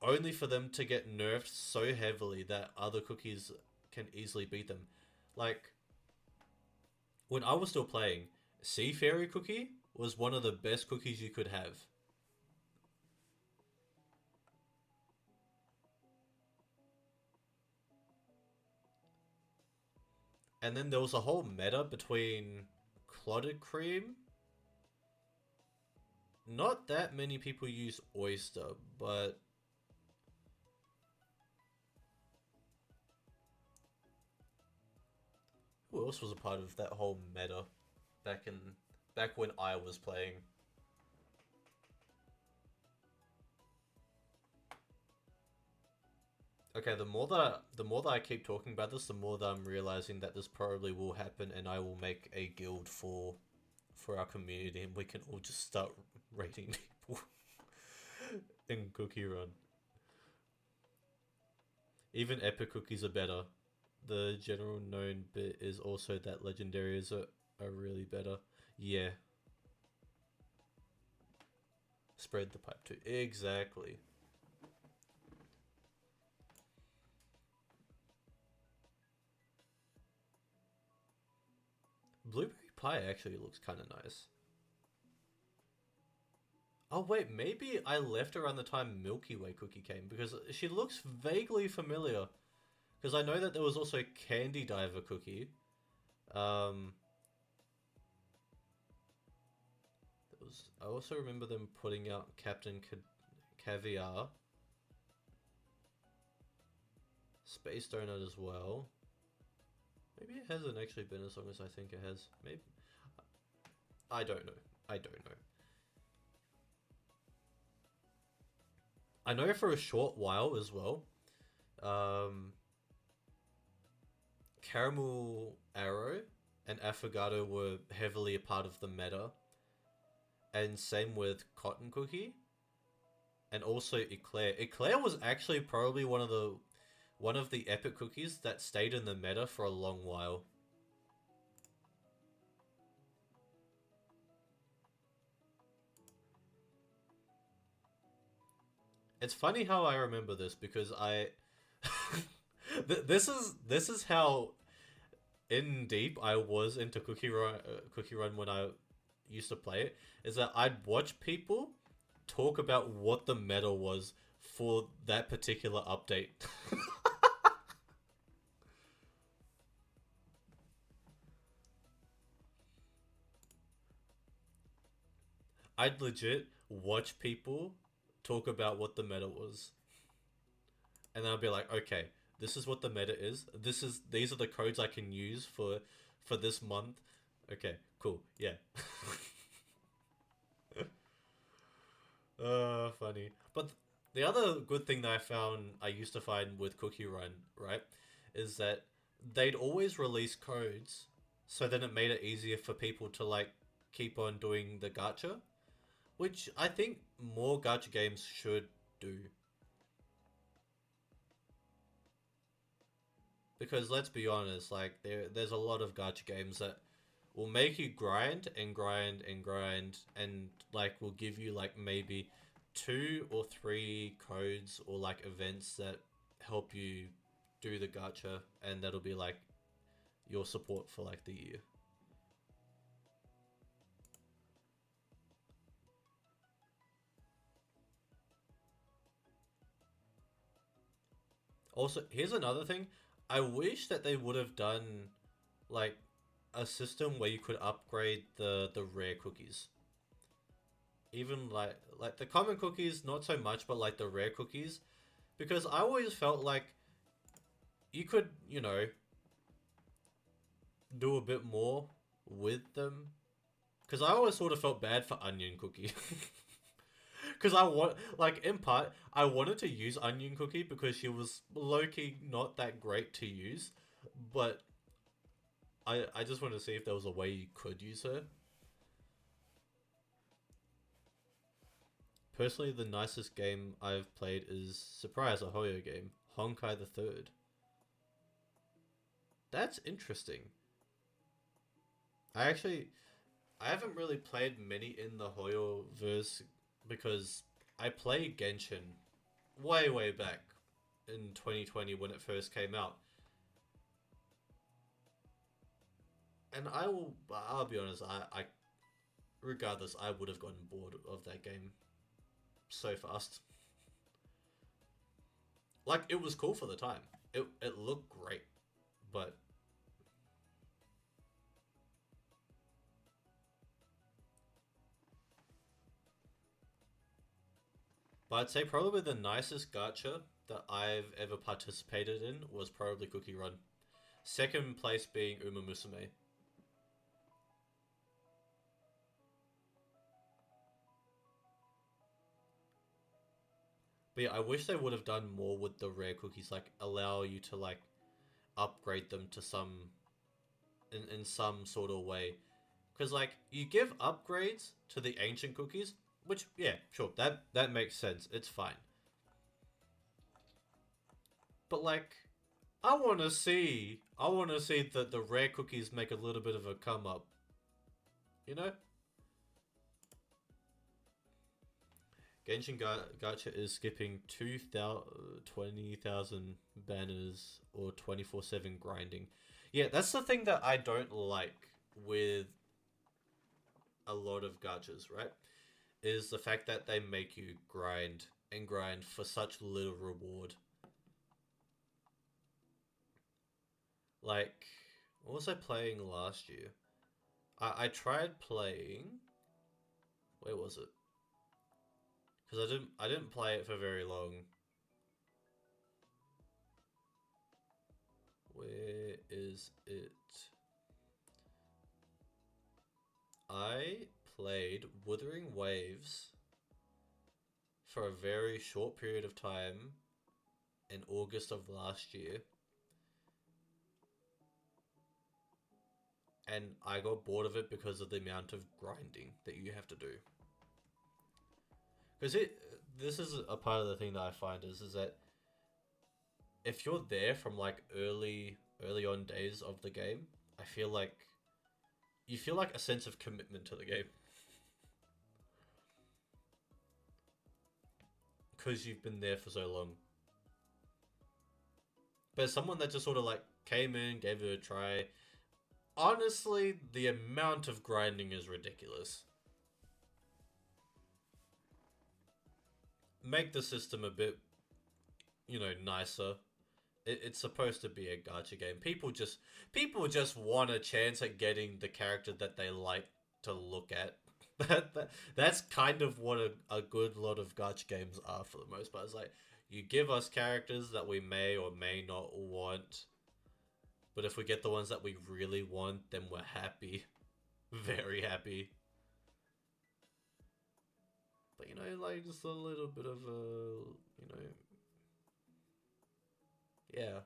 A: only for them to get nerfed so heavily that other cookies can easily beat them. Like when I was still playing, Sea Fairy cookie was one of the best cookies you could have. And then there was a whole meta between clotted cream. Not that many people use oyster, but who else was a part of that whole meta back in back when I was playing? Okay, the more that I keep talking about this, the more that I'm realizing that this probably will happen, and I will make a guild for our community, and we can all just start rating people in Cookie Run. Even epic cookies are better. The general known bit is also that legendaries are really better. Yeah. Spread the pipe too. Exactly. Blueberry pie actually looks kind of nice. Oh wait, maybe I left around the time Milky Way cookie came, because she looks vaguely familiar. Because I know that there was also Candy Diver cookie. Um, I also remember them putting out Caviar, Space Donut as well. Maybe it hasn't actually been as long as I think it has. Maybe. I don't know. I don't know. I know for a short while as well, um, Caramel Arrow and Affogato were heavily a part of the meta, and same with Cotton Cookie, and also Eclair. Eclair was actually probably one of the epic cookies that stayed in the meta for a long while. It's funny how I remember this because I this is how in deep I was into Cookie Run when I used to play it. Is that I'd watch people talk about what the meta was for that particular update. I'd legit watch people talk about what the meta was, and then I'd be like, okay, this is what the meta is. These are the codes I can use for this month. Okay, cool, yeah. Funny. But the other good thing that I used to find with Cookie Run, right, is that they'd always release codes, so then it made it easier for people to like keep on doing the gacha, which I think more gacha games should do. Because let's be honest, like there's a lot of gacha games that will make you grind and grind and grind and like will give you like maybe two or three codes or like events that help you do the gacha, and that'll be like your support for like the year. Also, here's another thing. I wish that they would have done like a system where you could upgrade the rare cookies. Even like the common cookies, not so much, but like the rare cookies, because I always felt like you could, do a bit more with them. Because I always sort of felt bad for Onion Cookie. Because like, in part, I wanted to use Onion Cookie because she was low key not that great to use, but I just wanted to see if there was a way you could use her. Personally, the nicest game I've played is Surprise, a Hoyo game, Honkai the Third. That's interesting. I actually I haven't really played many in the Hoyo verse because I played Genshin way back in 2020 when it first came out. And I'll be honest, I regardless, I would have gotten bored of that game so fast. Like it was cool for the time. It looked great, but I'd say probably the nicest gacha that I've ever participated in was probably Cookie Run. Second place being Uma Musume. But yeah, I wish they would have done more with the rare cookies, like allow you to like upgrade them to in some sort of way. Because like you give upgrades to the ancient cookies, which yeah, sure, that makes sense. It's fine. But like I want to see that the rare cookies make a little bit of a come up, you know? Gacha is skipping 20,000 banners or 24/7 grinding. Yeah, that's the thing that I don't like with a lot of gachas, right? Is the fact that they make you grind and grind for such little reward. Like, what was I playing last year? I tried playing. Where was it? Because I didn't play it for very long. Where is it? I played Wuthering Waves for a very short period of time in August of last year. And I got bored of it because of the amount of grinding that you have to do. Because this is a part of the thing that I find is that if you're there from like early on days of the game, I feel like you feel like a sense of commitment to the game. Because you've been there for so long. But as someone that just sort of like came in, gave it a try, honestly, the amount of grinding is ridiculous. Make the system a bit, nicer. It's supposed to be a gacha game. People just want a chance at getting the character that they like to look at. That's kind of what a good lot of gacha games are for the most part. It's like, you give us characters that we may or may not want, but if we get the ones that we really want, then we're happy. Very happy. But like just a little bit of yeah.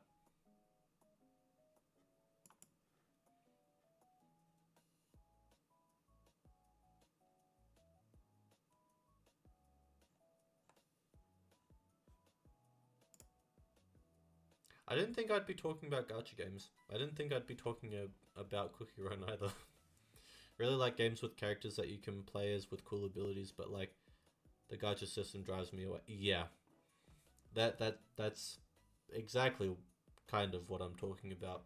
A: I didn't think I'd be talking about gacha games. I didn't think I'd be talking about Cookie Run either. Really like games with characters that you can play as with cool abilities, but like the gacha system drives me away. Yeah, that's exactly kind of what I'm talking about.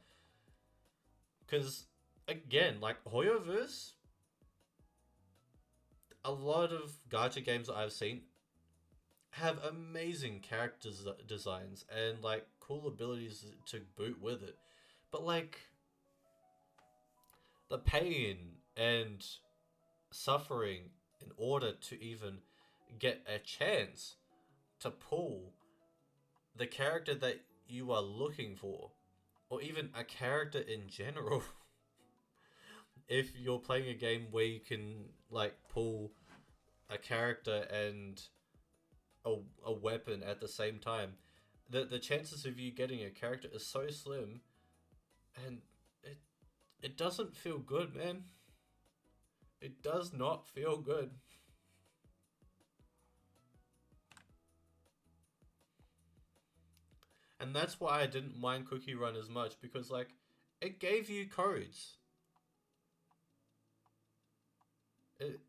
A: Because again, like Hoyoverse, a lot of gacha games that I've seen have amazing characters designs and like cool abilities to boot with it, but like the pain and suffering in order to even get a chance to pull the character that you are looking for, or even a character in general. If you're playing a game where you can like pull a character and a weapon at the same time, the chances of you getting a character is so slim, and it doesn't feel good, man. It does not feel good. And that's why I didn't mind Cookie Run as much, because like it gave you codes.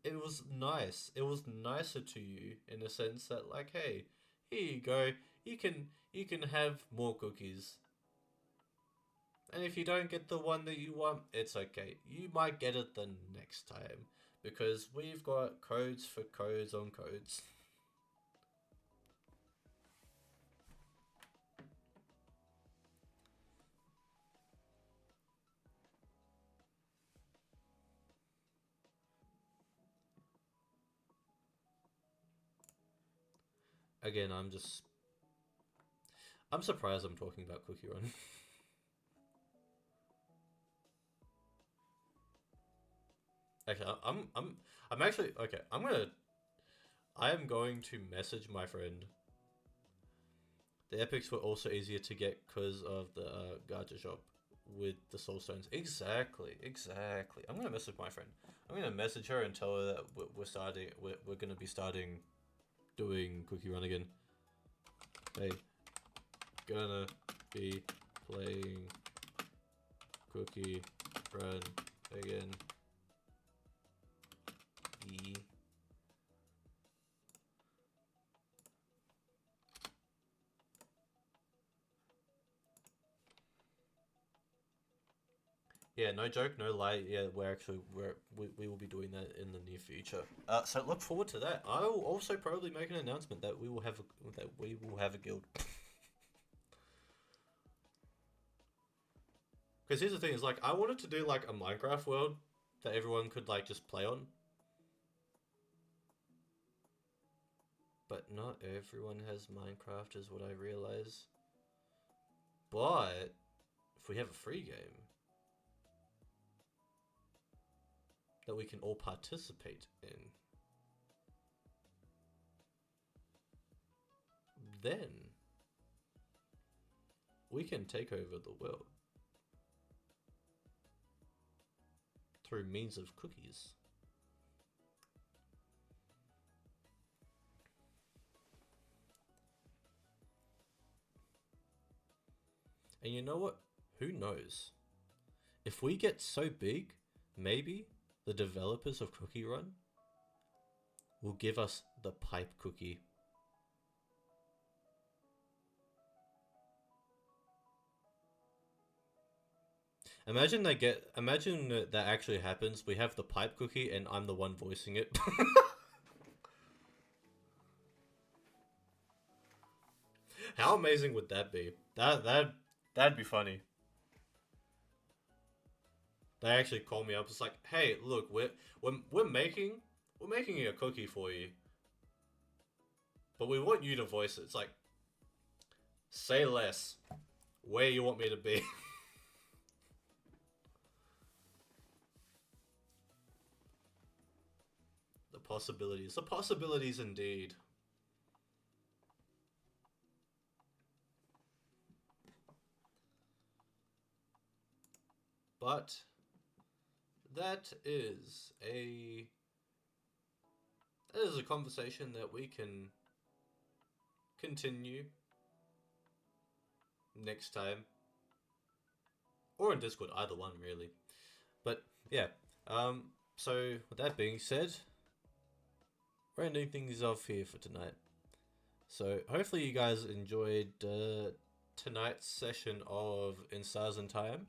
A: It was nice. It was nicer to you in a sense that like, hey, here you go. You can have more cookies. And if you don't get the one that you want, it's okay. You might get it the next time, because we've got codes for codes on codes. Again, I'm surprised I'm talking about Cookie Run. Okay, I'm actually okay. I am going to message my friend. The epics were also easier to get because of the gacha shop with the soul stones. Exactly. I'm gonna message my friend. I'm gonna message her and tell her that we're gonna be starting doing Cookie Run again. Hey, gonna be playing Cookie Run again. Yeah, no joke, no lie. Yeah, we will be doing that in the near future. So look forward to that. I will also probably make an announcement that we will have a guild. Because here's the thing: is like I wanted to do like a Minecraft world that everyone could like just play on. But not everyone has Minecraft, is what I realize. But if we have a free game that we can all participate in, then we can take over the world through means of cookies. And you know what? Who knows? If we get so big, maybe the developers of Cookie Run will give us the pipe cookie. Imagine that actually happens. We have the pipe cookie and I'm the one voicing it. How amazing would that be? That'd be funny. They actually called me up. It's like, hey, look, we're making a cookie for you, but we want you to voice it. It's like, say less. Where you want me to be? The possibilities indeed. But that is a conversation that we can continue next time, or in Discord, either one really. But yeah, so with that being said, we're ending things off here for tonight. So hopefully you guys enjoyed tonight's session of In Stars and Time,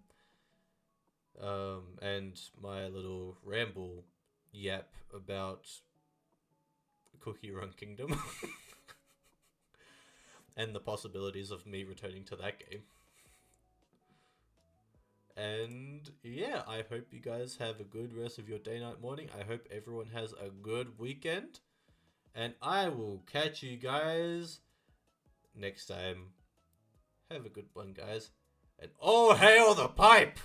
A: and my little ramble yap about Cookie Run Kingdom and the possibilities of me returning to that game. And yeah, I hope you guys have a good rest of your day, night, morning. I hope everyone has a good weekend. And I will catch you guys next time. Have a good one, guys. And oh, hail the pipe!